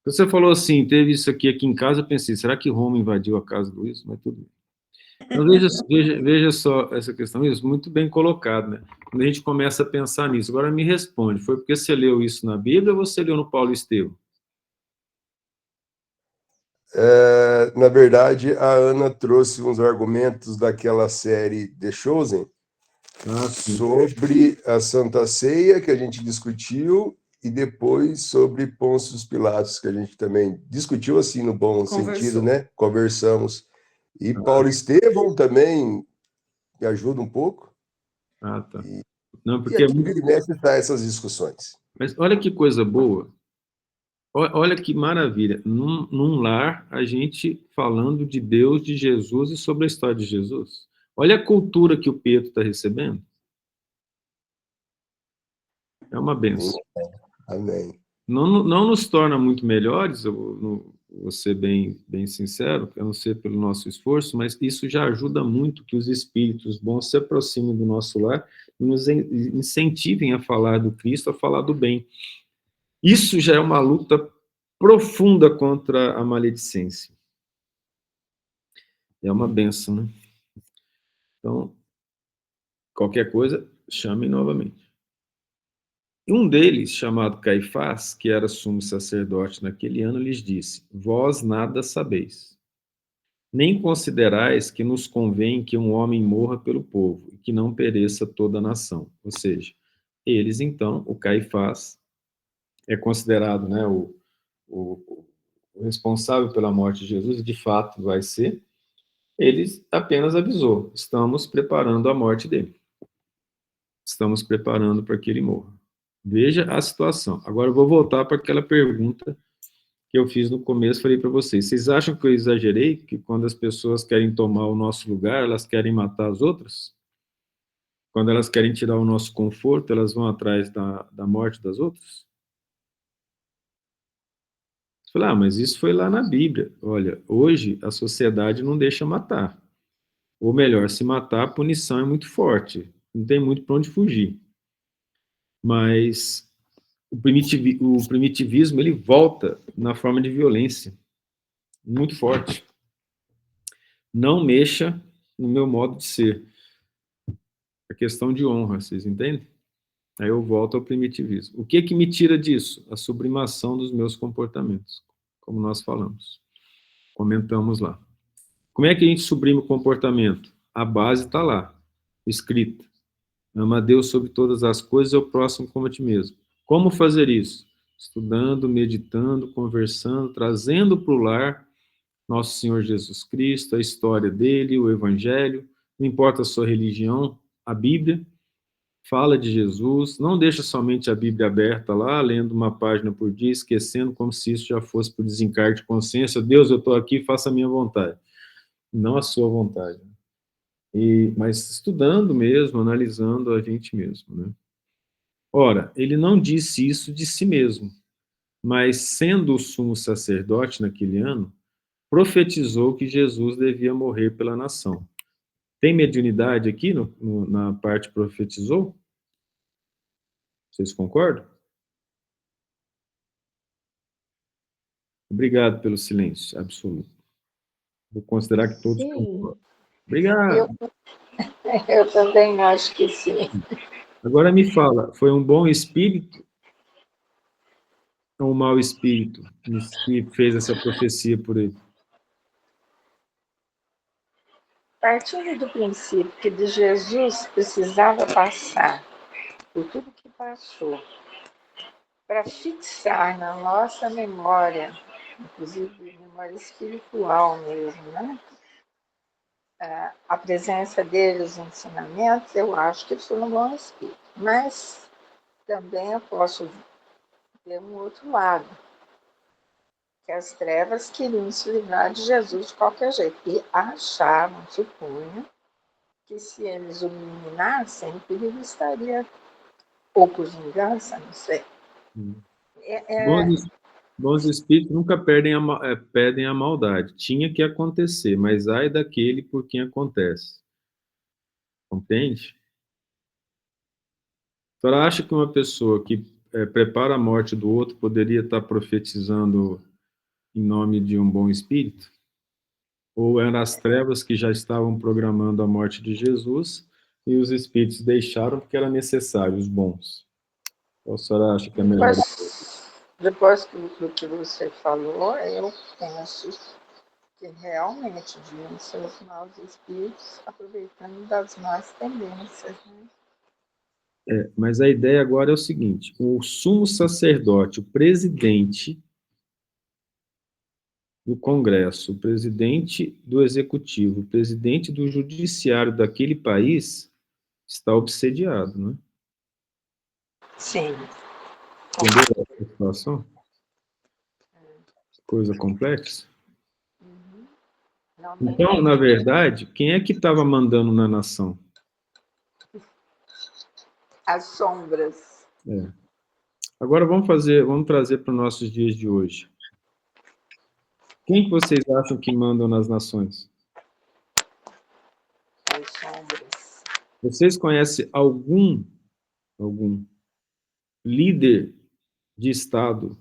Você falou assim, teve isso aqui em casa, eu pensei, será que Roma invadiu a casa do Luiz? Mas tudo bem. Então, veja só essa questão, isso muito bem colocado, né? Quando a gente começa a pensar nisso, agora me responde, foi porque você leu isso na Bíblia ou você leu no Paulo Estevam? Na verdade, a Ana trouxe uns argumentos daquela série The Chosen sobre a Santa Ceia, que a gente discutiu, e depois sobre Pôncio Pilatos, que a gente também discutiu assim no bom sentido, né? Conversamos. E Paulo Estevam também me ajuda um pouco. Ah, tá. E Não, porque aqui vira e mexe está essas discussões. Mas olha que coisa boa, olha que maravilha. Num lar, a gente falando de Deus, de Jesus e sobre a história de Jesus. Olha a cultura que o Pedro está recebendo. É uma benção. Amém. Não nos torna muito melhores, eu vou ser bem sincero, a não ser pelo nosso esforço, mas isso já ajuda muito que os espíritos bons se aproximem do nosso lar e nos incentivem a falar do Cristo, a falar do bem. Isso já é uma luta profunda contra a maledicência. É uma benção, né? Então, qualquer coisa, chame novamente. Um deles, chamado Caifás, que era sumo sacerdote naquele ano, lhes disse: Vós nada sabeis, nem considerais que nos convém que um homem morra pelo povo e que não pereça toda a nação. Ou seja, eles, então, o Caifás, é considerado, né, o responsável pela morte de Jesus, e de fato vai ser, ele apenas avisou: estamos preparando a morte dele. Estamos preparando para que ele morra. Veja a situação. Agora eu vou voltar para aquela pergunta que eu fiz no começo, falei para vocês. Vocês acham que eu exagerei? Que quando as pessoas querem tomar o nosso lugar, elas querem matar as outras? Quando elas querem tirar o nosso conforto, elas vão atrás da morte das outras? Você fala, mas isso foi lá na Bíblia. Olha, hoje a sociedade não deixa matar. Ou melhor, se matar, a punição é muito forte. Não tem muito para onde fugir. Mas o primitivismo, ele volta na forma de violência. Muito forte. Não mexa no meu modo de ser. É questão de honra, vocês entendem? Aí eu volto ao primitivismo. O que me tira disso? A sublimação dos meus comportamentos, como nós falamos. Comentamos lá. Como é que a gente sublima o comportamento? A base está lá, escrita. Ama a Deus sobre todas as coisas e ao próximo como a ti mesmo. Como fazer isso? Estudando, meditando, conversando, trazendo para o lar nosso Senhor Jesus Cristo, a história dele, o Evangelho, não importa a sua religião, a Bíblia, fala de Jesus, não deixa somente a Bíblia aberta lá, lendo uma página por dia, esquecendo como se isso já fosse por desencargo de consciência. Deus, eu estou aqui, faça a minha vontade. Não a sua vontade. Mas estudando mesmo, analisando a gente mesmo, né? Ora, ele não disse isso de si mesmo, mas sendo o sumo sacerdote naquele ano, profetizou que Jesus devia morrer pela nação. Tem mediunidade aqui na parte profetizou? Vocês concordam? Obrigado pelo silêncio absoluto. Vou considerar que todos concordam. Obrigado. Eu também acho que sim. Agora me fala, foi um bom espírito ou um mau espírito que fez essa profecia por ele? Partindo do princípio que de Jesus precisava passar por tudo que passou, para fixar na nossa memória, inclusive memória espiritual mesmo, né? A presença dele, os ensinamentos, eu acho que isso não bom espírito. Mas também eu posso ver um outro lado, que as trevas queriam se livrar de Jesus de qualquer jeito, e achavam, supunham, que se eles o eliminassem, o perigo estaria, ou por vingança, não sei. Bons espíritos nunca pedem a maldade. Tinha que acontecer, mas ai daquele por quem acontece. Entende? A senhora acha que uma pessoa que prepara a morte do outro poderia estar profetizando em nome de um bom espírito? Ou eram as trevas que já estavam programando a morte de Jesus e os espíritos deixaram porque era necessário, os bons? Ou a senhora acha que é melhor? Depois do que você falou, eu penso que realmente deviam ser os maus espíritos aproveitando das más tendências, né? Mas a ideia agora é o seguinte: o sumo sacerdote, o presidente do Congresso, o presidente do Executivo, o presidente do Judiciário daquele país está obsediado, né? Sim. Entendeu a situação? Coisa complexa. Então, na verdade, quem é que estava mandando na nação? As sombras. Agora vamos trazer para os nossos dias de hoje. Quem que vocês acham que mandam nas nações? As sombras. Vocês conhecem algum líder de Estado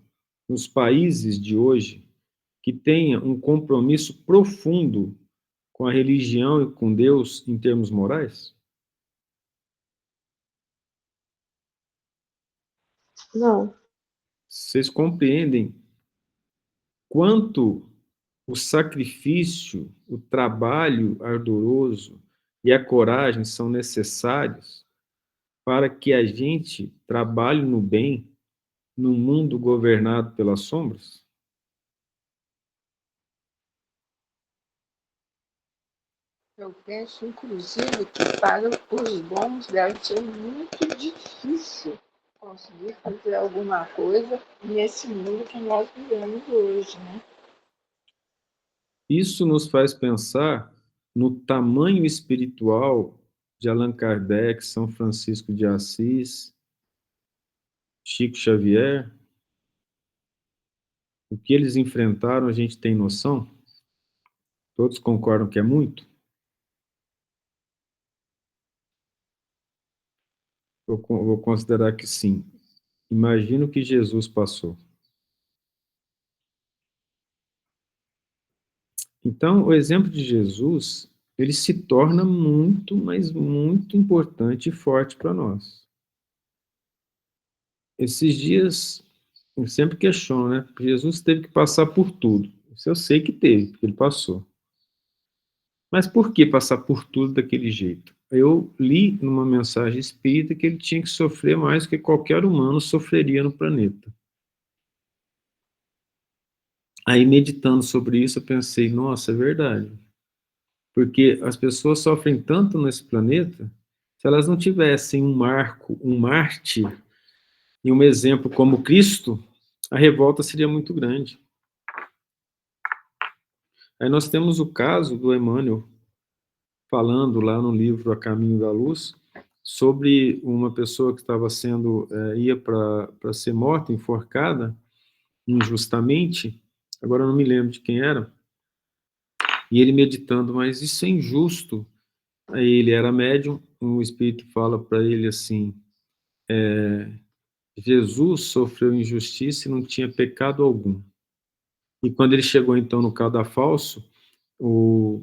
nos países de hoje que tenha um compromisso profundo com a religião e com Deus em termos morais? Não. Vocês compreendem quanto o sacrifício, o trabalho ardoroso e a coragem são necessários para que a gente trabalhe no bem num mundo governado pelas sombras? Eu penso, inclusive, que para os bons deve ser muito difícil conseguir fazer alguma coisa nesse mundo que nós vivemos hoje, né? Isso nos faz pensar no tamanho espiritual de Allan Kardec, São Francisco de Assis, Chico Xavier. O que eles enfrentaram, a gente tem noção? Todos concordam que é muito? Eu vou considerar que sim. Imagino que Jesus passou. Então, o exemplo de Jesus, ele se torna muito, mas muito importante e forte para nós. Esses dias, eu sempre questiono, né? Porque Jesus teve que passar por tudo. Isso eu sei que teve, porque ele passou. Mas por que passar por tudo daquele jeito? Eu li numa mensagem espírita que ele tinha que sofrer mais do que qualquer humano sofreria no planeta. Aí, meditando sobre isso, eu pensei, nossa, é verdade. Porque as pessoas sofrem tanto nesse planeta, se elas não tivessem um marco, um mártir, e um exemplo como Cristo, a revolta seria muito grande. Aí nós temos o caso do Emmanuel, falando lá no livro A Caminho da Luz, sobre uma pessoa que estava ia para ser morta, enforcada, injustamente, agora eu não me lembro de quem era, e ele meditando, mas isso é injusto. Aí ele era médium, o Espírito fala para ele assim, Jesus sofreu injustiça e não tinha pecado algum. E quando ele chegou então no cadafalso, o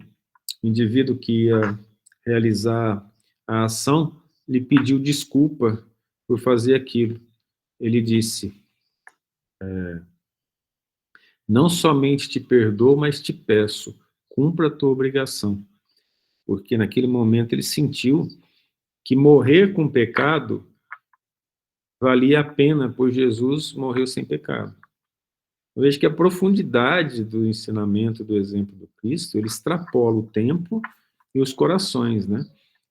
indivíduo que ia realizar a ação lhe pediu desculpa por fazer aquilo. Ele disse, não somente te perdoo, mas te peço, cumpra a tua obrigação. Porque naquele momento ele sentiu que morrer com pecado valia a pena, pois Jesus morreu sem pecado. Eu vejo que a profundidade do ensinamento, do exemplo do Cristo, ele extrapola o tempo e os corações, né?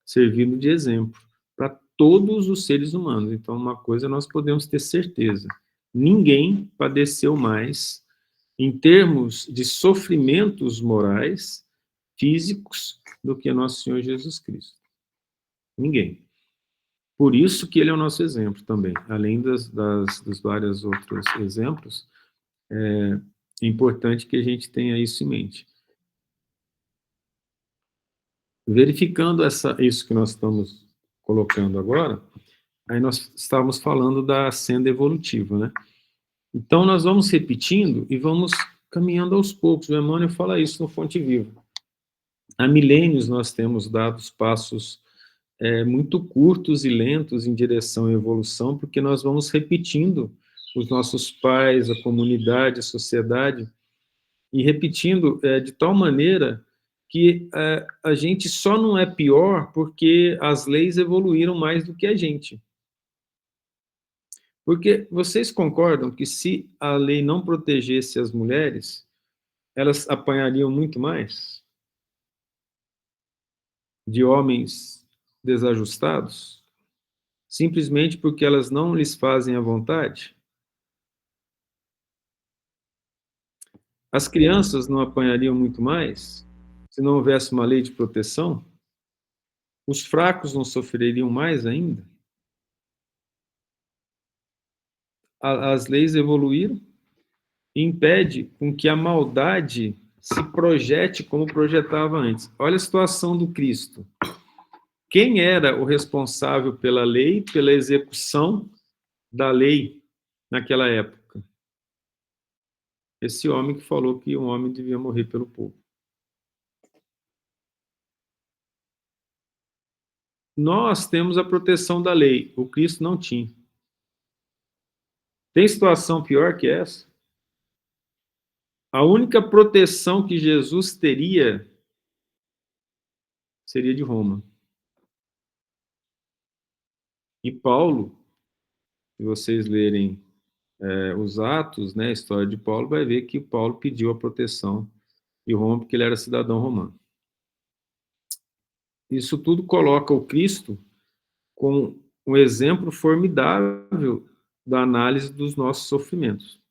Servindo de exemplo para todos os seres humanos. Então, uma coisa nós podemos ter certeza: ninguém padeceu mais em termos de sofrimentos morais, físicos, do que nosso Senhor Jesus Cristo. Ninguém. Por isso que ele é o nosso exemplo também. Além dos vários outros exemplos, é importante que a gente tenha isso em mente. Verificando isso que nós estamos colocando agora, aí nós estávamos falando da senda evolutiva, né? Então, nós vamos repetindo e vamos caminhando aos poucos. O Emmanuel fala isso no Fonte Viva. Há milênios nós temos dado passos muito curtos e lentos em direção à evolução, porque nós vamos repetindo os nossos pais, a comunidade, a sociedade, e repetindo de tal maneira que a gente só não é pior porque as leis evoluíram mais do que a gente. Porque vocês concordam que se a lei não protegesse as mulheres, elas apanhariam muito mais de homens desajustados, simplesmente porque elas não lhes fazem a vontade? As crianças não apanhariam muito mais se não houvesse uma lei de proteção? Os fracos não sofreriam mais ainda? As leis evoluíram e impede com que a maldade se projete como projetava antes. Olha a situação do Cristo. Quem era o responsável pela lei, pela execução da lei naquela época? Esse homem que falou que um homem devia morrer pelo povo. Nós temos a proteção da lei, o Cristo não tinha. Tem situação pior que essa? A única proteção que Jesus teria seria de Roma. E Paulo, se vocês lerem os Atos, né, a história de Paulo, vai ver que Paulo pediu a proteção de Roma porque ele era cidadão romano. Isso tudo coloca o Cristo como um exemplo formidável da análise dos nossos sofrimentos.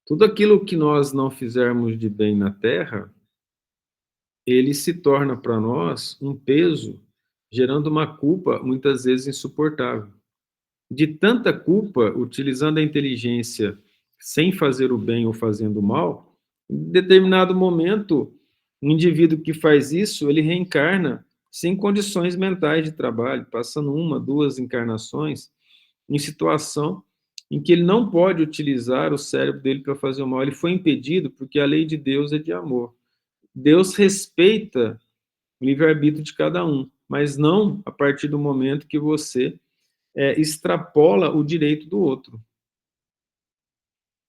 Tudo aquilo que nós não fizermos de bem na terra, ele se torna para nós um peso, gerando uma culpa muitas vezes insuportável. De tanta culpa, utilizando a inteligência sem fazer o bem ou fazendo o mal, em determinado momento, um indivíduo que faz isso, ele reencarna sem condições mentais de trabalho, passando uma, duas encarnações, em situação em que ele não pode utilizar o cérebro dele para fazer o mal. Ele foi impedido porque a lei de Deus é de amor. Deus respeita o livre-arbítrio de cada um, mas não a partir do momento que você extrapola o direito do outro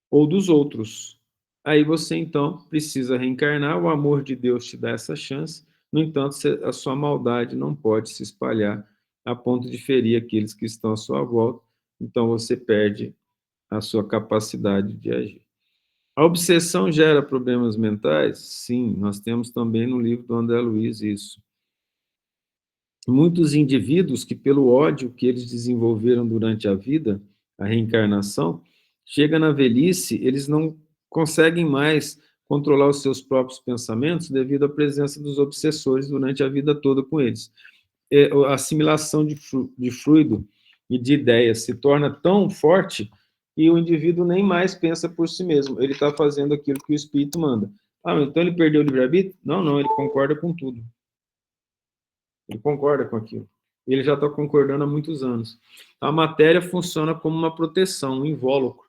ou dos outros. Aí você, então, precisa reencarnar, o amor de Deus te dá essa chance, no entanto, a sua maldade não pode se espalhar a ponto de ferir aqueles que estão à sua volta, então você perde a sua capacidade de agir. A obsessão gera problemas mentais? Sim, nós temos também no livro do André Luiz isso. Muitos indivíduos que, pelo ódio que eles desenvolveram durante a vida, a reencarnação, chega na velhice, eles não conseguem mais controlar os seus próprios pensamentos devido à presença dos obsessores durante a vida toda com eles. A assimilação de fluido e de ideias se torna tão forte que o indivíduo nem mais pensa por si mesmo. Ele está fazendo aquilo que o espírito manda. Ah, então ele perdeu o livre-arbítrio? Não, ele concorda com tudo. Ele concorda com aquilo. Ele já está concordando há muitos anos. A matéria funciona como uma proteção, um invólucro,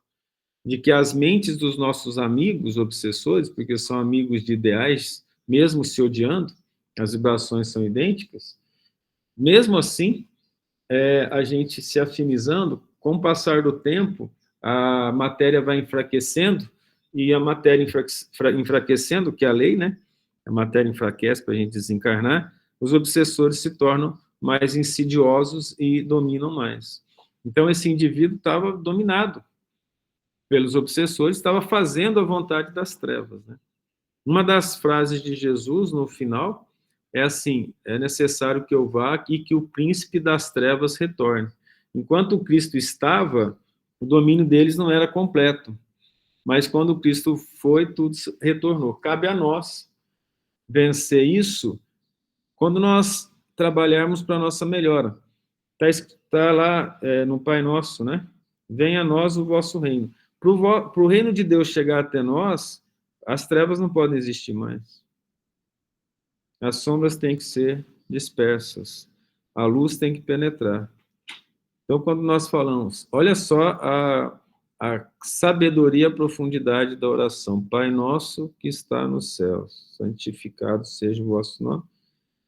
de que as mentes dos nossos amigos obsessores, porque são amigos de ideais, mesmo se odiando, as vibrações são idênticas, mesmo assim, a gente se afinizando, com o passar do tempo, a matéria vai enfraquecendo, e a matéria enfraquecendo, que é a lei, né? A matéria enfraquece para a gente desencarnar, os obsessores se tornam mais insidiosos e dominam mais. Então, esse indivíduo estava dominado pelos obsessores, estava fazendo a vontade das trevas, né? Uma das frases de Jesus, no final, é assim: é necessário que eu vá e que o príncipe das trevas retorne. Enquanto o Cristo estava, o domínio deles não era completo. Mas quando o Cristo foi, tudo retornou. Cabe a nós vencer isso quando nós trabalharmos para a nossa melhora. Está lá no Pai Nosso, né? Venha a nós o vosso reino. Para o reino de Deus chegar até nós, as trevas não podem existir mais. As sombras têm que ser dispersas. A luz tem que penetrar. Então, quando nós falamos, olha só a sabedoria e a profundidade da oração. Pai nosso que está nos céus, santificado seja o vosso nome,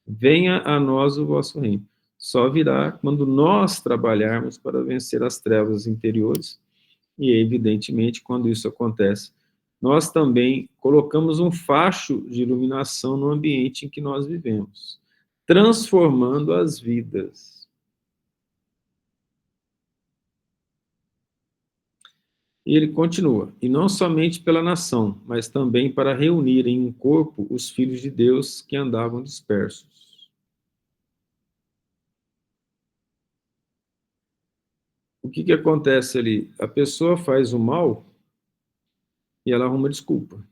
venha a nós o vosso reino. Só virá quando nós trabalharmos para vencer as trevas interiores, e evidentemente, quando isso acontece, nós também colocamos um facho de iluminação no ambiente em que nós vivemos, transformando as vidas. E ele continua, e não somente pela nação, mas também para reunir em um corpo os filhos de Deus que andavam dispersos. O que acontece ali? A pessoa faz o mal e ela arruma desculpa.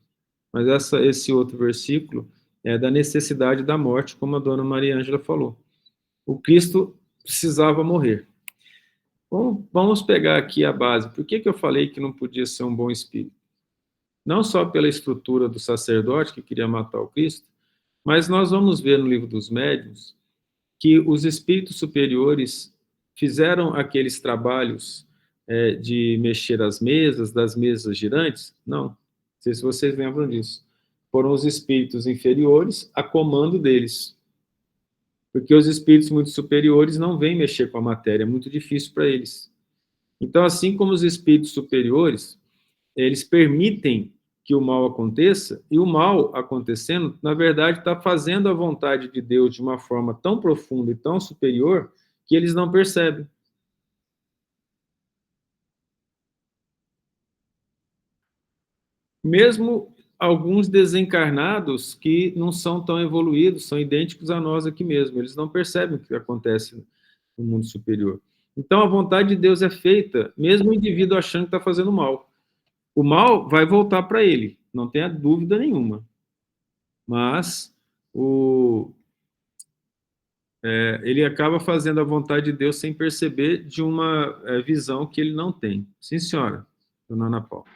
Mas esse outro versículo é da necessidade da morte, como a dona Maria Ângela falou. O Cristo precisava morrer. Bom, vamos pegar aqui a base. Por que eu falei que não podia ser um bom espírito? Não só pela estrutura do sacerdote que queria matar o Cristo, mas nós vamos ver no livro dos Médiuns que os espíritos superiores fizeram aqueles trabalhos de mexer as mesas, das mesas girantes? Não. Não sei se vocês lembram disso. Foram os espíritos inferiores a comando deles. Porque os espíritos muito superiores não vêm mexer com a matéria, é muito difícil para eles. Então, assim como os espíritos superiores, eles permitem que o mal aconteça, e o mal acontecendo, na verdade, está fazendo a vontade de Deus de uma forma tão profunda e tão superior que eles não percebem. Mesmo alguns desencarnados que não são tão evoluídos, são idênticos a nós aqui mesmo, eles não percebem o que acontece no mundo superior. Então, a vontade de Deus é feita, mesmo o indivíduo achando que está fazendo mal. O mal vai voltar para ele, não tenha dúvida nenhuma. Mas ele acaba fazendo a vontade de Deus sem perceber de uma visão que ele não tem. Sim, senhora, dona Ana Paula.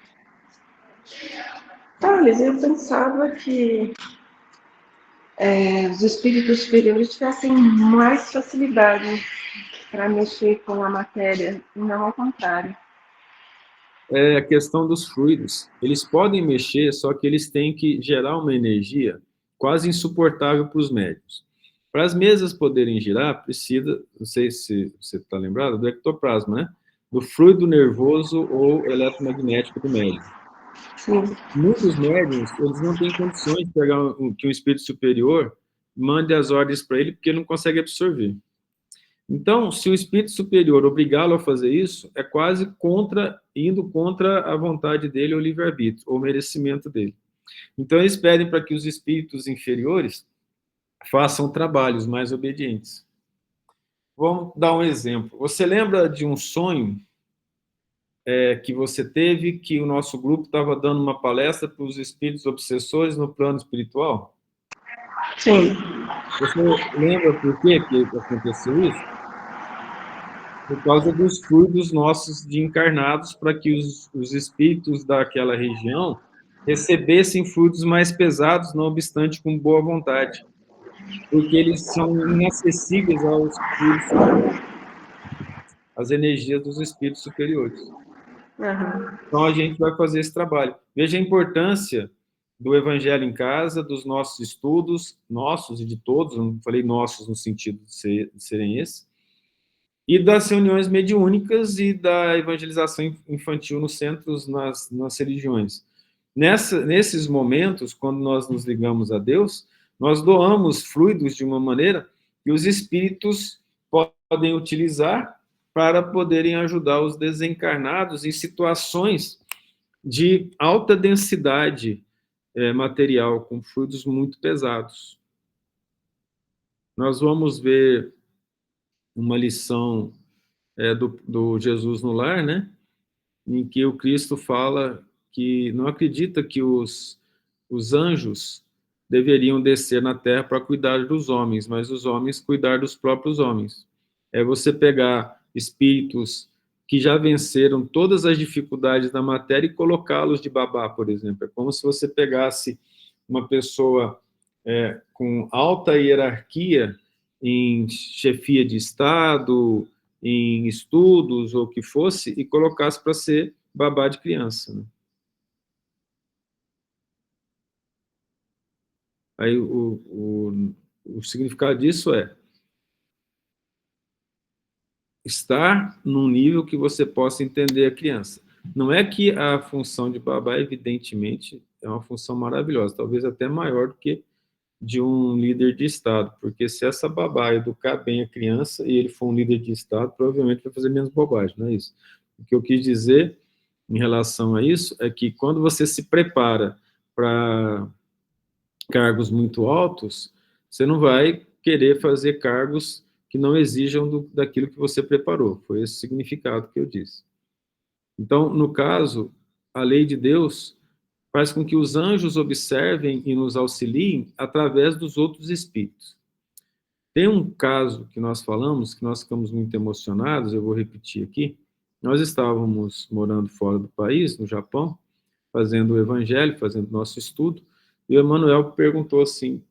Thales, eu pensava que os espíritos superiores tivessem mais facilidade para mexer com a matéria, e não ao contrário. É a questão dos fluidos. Eles podem mexer, só que eles têm que gerar uma energia quase insuportável para os médiuns. Para as mesas poderem girar, precisa, não sei se você está lembrado, do ectoplasma, né? Do fluido nervoso ou eletromagnético do médium. Sim. Muitos médiuns, eles não têm condições de pegar que um espírito superior mande as ordens para ele, porque ele não consegue absorver. Então, se o espírito superior obrigá-lo a fazer isso, é quase indo contra a vontade dele, ou livre-arbítrio, ou merecimento dele. Então, eles pedem para que os espíritos inferiores façam trabalhos mais obedientes. Vamos dar um exemplo. Você lembra de um sonho que você teve, que o nosso grupo estava dando uma palestra para os espíritos obsessores no plano espiritual? Sim. Você lembra por que aconteceu isso? Por causa dos fluidos nossos de encarnados, para que os espíritos daquela região recebessem fluidos mais pesados, não obstante com boa vontade, porque eles são inacessíveis aos fluidos superiores, às energias dos espíritos superiores. Uhum. Então, a gente vai fazer esse trabalho. Veja a importância do Evangelho em Casa, dos nossos estudos, nossos e de todos, eu não falei nossos no sentido de serem esses, e das reuniões mediúnicas e da evangelização infantil nos centros, nas religiões. Nesses momentos, quando nós nos ligamos a Deus, nós doamos fluidos de uma maneira que os espíritos podem utilizar para poderem ajudar os desencarnados em situações de alta densidade material, com fluidos muito pesados. Nós vamos ver uma lição do Jesus no Lar, né? Em que o Cristo fala que não acredita que os anjos deveriam descer na terra para cuidar dos homens, mas os homens cuidar dos próprios homens. É você pegar espíritos que já venceram todas as dificuldades da matéria e colocá-los de babá, por exemplo. É como se você pegasse uma pessoa com alta hierarquia em chefia de Estado, em estudos ou o que fosse, e colocasse para ser babá de criança, né? Aí o significado disso é estar num nível que você possa entender a criança. Não é que a função de babá, evidentemente, é uma função maravilhosa, talvez até maior do que de um líder de Estado, porque se essa babá educar bem a criança e ele for um líder de Estado, provavelmente vai fazer menos bobagem, não é isso? O que eu quis dizer em relação a isso é que quando você se prepara para cargos muito altos, você não vai querer fazer cargos que não exijam daquilo que você preparou. Foi esse significado que eu disse. Então, no caso, a lei de Deus faz com que os anjos observem e nos auxiliem através dos outros espíritos. Tem um caso que nós falamos, que nós ficamos muito emocionados, eu vou repetir aqui. Nós estávamos morando fora do país, no Japão, fazendo o evangelho, fazendo nosso estudo, e o Emanuel perguntou se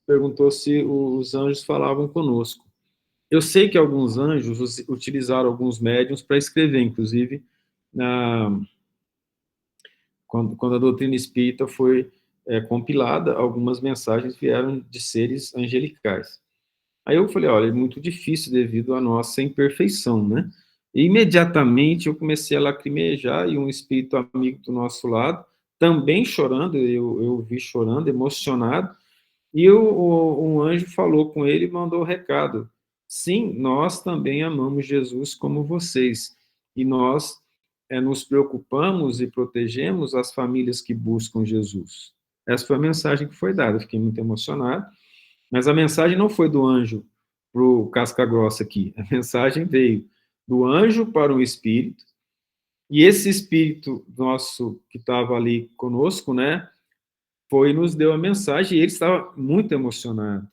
os anjos falavam conosco. Eu sei que alguns anjos utilizaram alguns médiuns para escrever, inclusive, quando a doutrina espírita foi compilada, algumas mensagens vieram de seres angelicais. Aí eu falei, olha, é muito difícil devido à nossa imperfeição, né? E imediatamente eu comecei a lacrimejar e um espírito amigo do nosso lado, também chorando, eu vi chorando, emocionado, e um anjo falou com ele e mandou o recado. Sim, nós também amamos Jesus como vocês, e nós nos preocupamos e protegemos as famílias que buscam Jesus. Essa foi a mensagem que foi dada, eu fiquei muito emocionado, mas a mensagem não foi do anjo para o casca-grossa aqui, a mensagem veio do anjo para um espírito, e esse espírito nosso que estava ali conosco, né, nos deu a mensagem, e ele estava muito emocionado.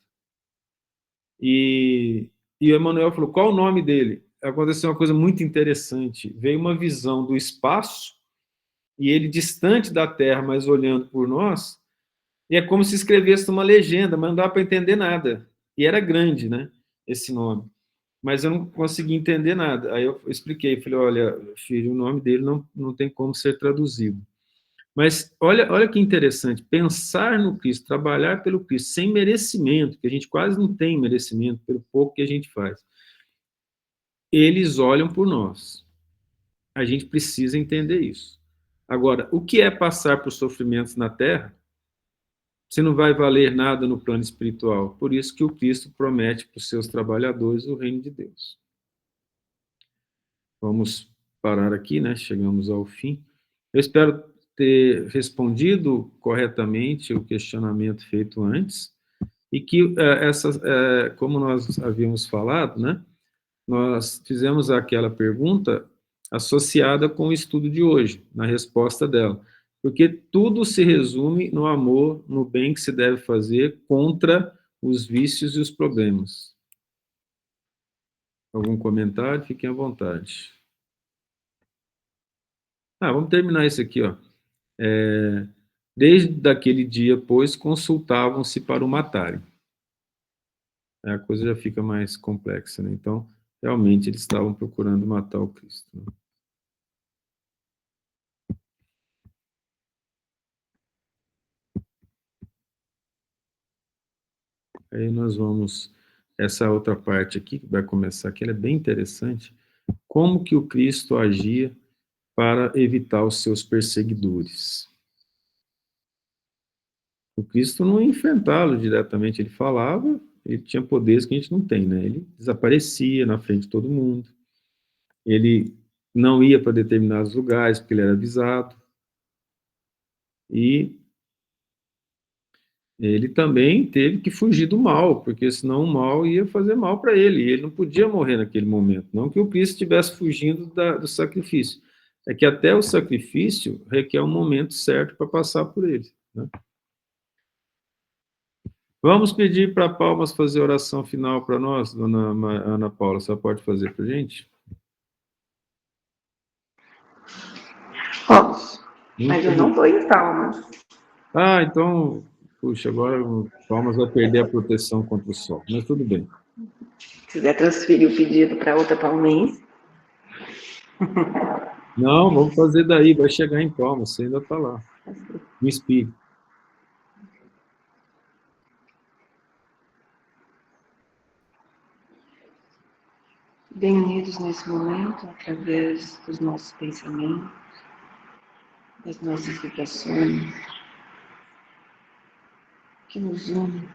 E o Emanuel falou, qual o nome dele? Aconteceu uma coisa muito interessante, veio uma visão do espaço, e ele distante da Terra, mas olhando por nós, e é como se escrevesse uma legenda, mas não dá para entender nada. E era grande, né, esse nome. Mas eu não consegui entender nada. Aí eu expliquei, falei, olha, filho, o nome dele não tem como ser traduzido. Mas olha que interessante, pensar no Cristo, trabalhar pelo Cristo, sem merecimento, que a gente quase não tem merecimento pelo pouco que a gente faz. Eles olham por nós. A gente precisa entender isso. Agora, o que é passar por sofrimentos na Terra, se não vai valer nada no plano espiritual? Por isso que o Cristo promete para os seus trabalhadores o reino de Deus. Vamos parar aqui, né? Chegamos ao fim. Eu espero ter respondido corretamente o questionamento feito antes, e que como nós havíamos falado, né, nós fizemos aquela pergunta associada com o estudo de hoje, na resposta dela, porque tudo se resume no amor, no bem que se deve fazer contra os vícios e os problemas. Algum comentário? Fiquem à vontade. Vamos terminar isso aqui, ó. Desde aquele dia, pois, consultavam-se para o matarem. A coisa já fica mais complexa, né? Então, realmente, eles estavam procurando matar o Cristo. Né? Aí nós vamos... Essa outra parte aqui, que vai começar aqui, ela é bem interessante. Como que o Cristo agia para evitar os seus perseguidores? O Cristo não ia enfrentá-lo diretamente, ele falava, ele tinha poderes que a gente não tem, né? Ele desaparecia na frente de todo mundo, ele não ia para determinados lugares, porque ele era avisado, e ele também teve que fugir do mal, porque senão o mal ia fazer mal para ele, e ele não podia morrer naquele momento, não que o Cristo estivesse fugindo do sacrifício, é que até o sacrifício requer um momento certo para passar por ele, né? Vamos pedir para a Palmas fazer a oração final para nós, dona Ana Paula, você pode fazer para a gente? Posso, mas eu não vou em Palmas. Então, puxa, agora o Palmas vai perder a proteção contra o sol, mas tudo bem. Se quiser transferir o pedido para outra palmense. Não, vamos fazer daí, vai chegar em calma, você ainda está lá. No espírito. Bem unidos nesse momento, através dos nossos pensamentos, das nossas vibrações, que nos une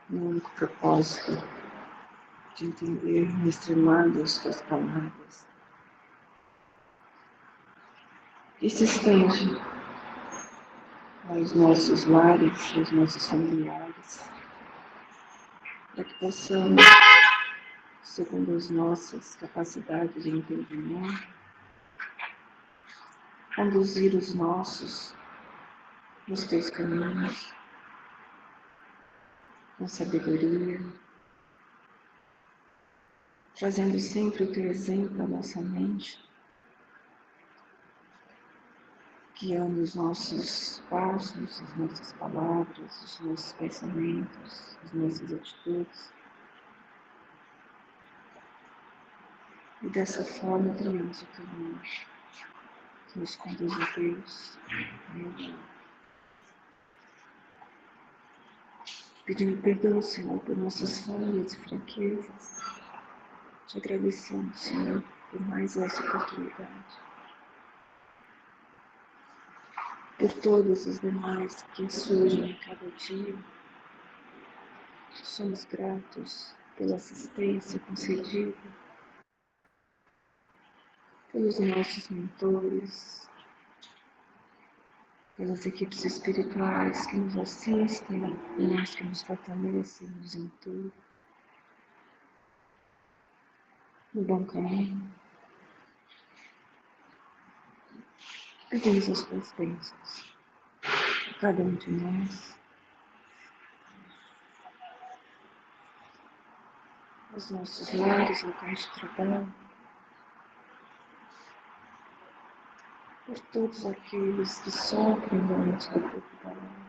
no único propósito de entender no extremado as suas palavras. E se estende aos nossos lares, aos nossos familiares, para que possamos, segundo as nossas capacidades de entendimento, conduzir os nossos nos teus caminhos, com sabedoria, trazendo sempre o teu exemplo à nossa mente, guiando os nossos passos, as nossas palavras, os nossos pensamentos, as nossas atitudes. E dessa forma trilhamos o caminho que nos conduz a Deus. Pedindo perdão, Senhor, por nossas falhas e fraquezas. Te agradecemos, Senhor, por mais essa oportunidade. Por todos os demais que surgem a cada dia. Somos gratos pela assistência concedida, pelos nossos mentores, pelas equipes espirituais que nos assistem e nós que nos fortalecem, nos intuem no bom caminho. Pedimos as tuas bênçãos a cada um de nós, aos nossos lares, locais de trabalho, por todos aqueles que sofrem durante a corpo da alma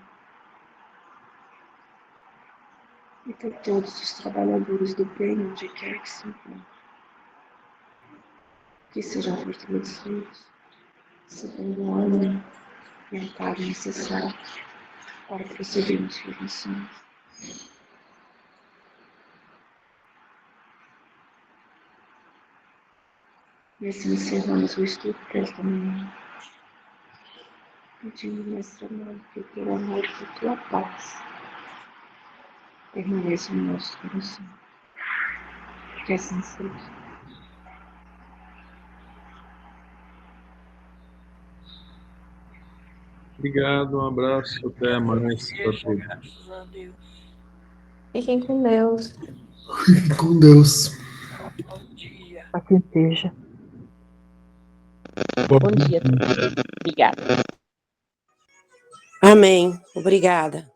e por todos os trabalhadores do bem, onde quer que se encontrem, que sejam fortalecidos, segundo o ânimo e amparo necessário para prosseguir nas suas missões. E assim encerramos o estudo para esta manhã, pedindo, Mestre amado, que o teu amor e a tua paz permaneçam no nosso coração. Que assim seja. Obrigado, um abraço, até mais para todos. Graças a Deus. Fiquem com Deus. Com Deus. Bom dia. Assim seja. Bom dia. Obrigada. Amém. Obrigada.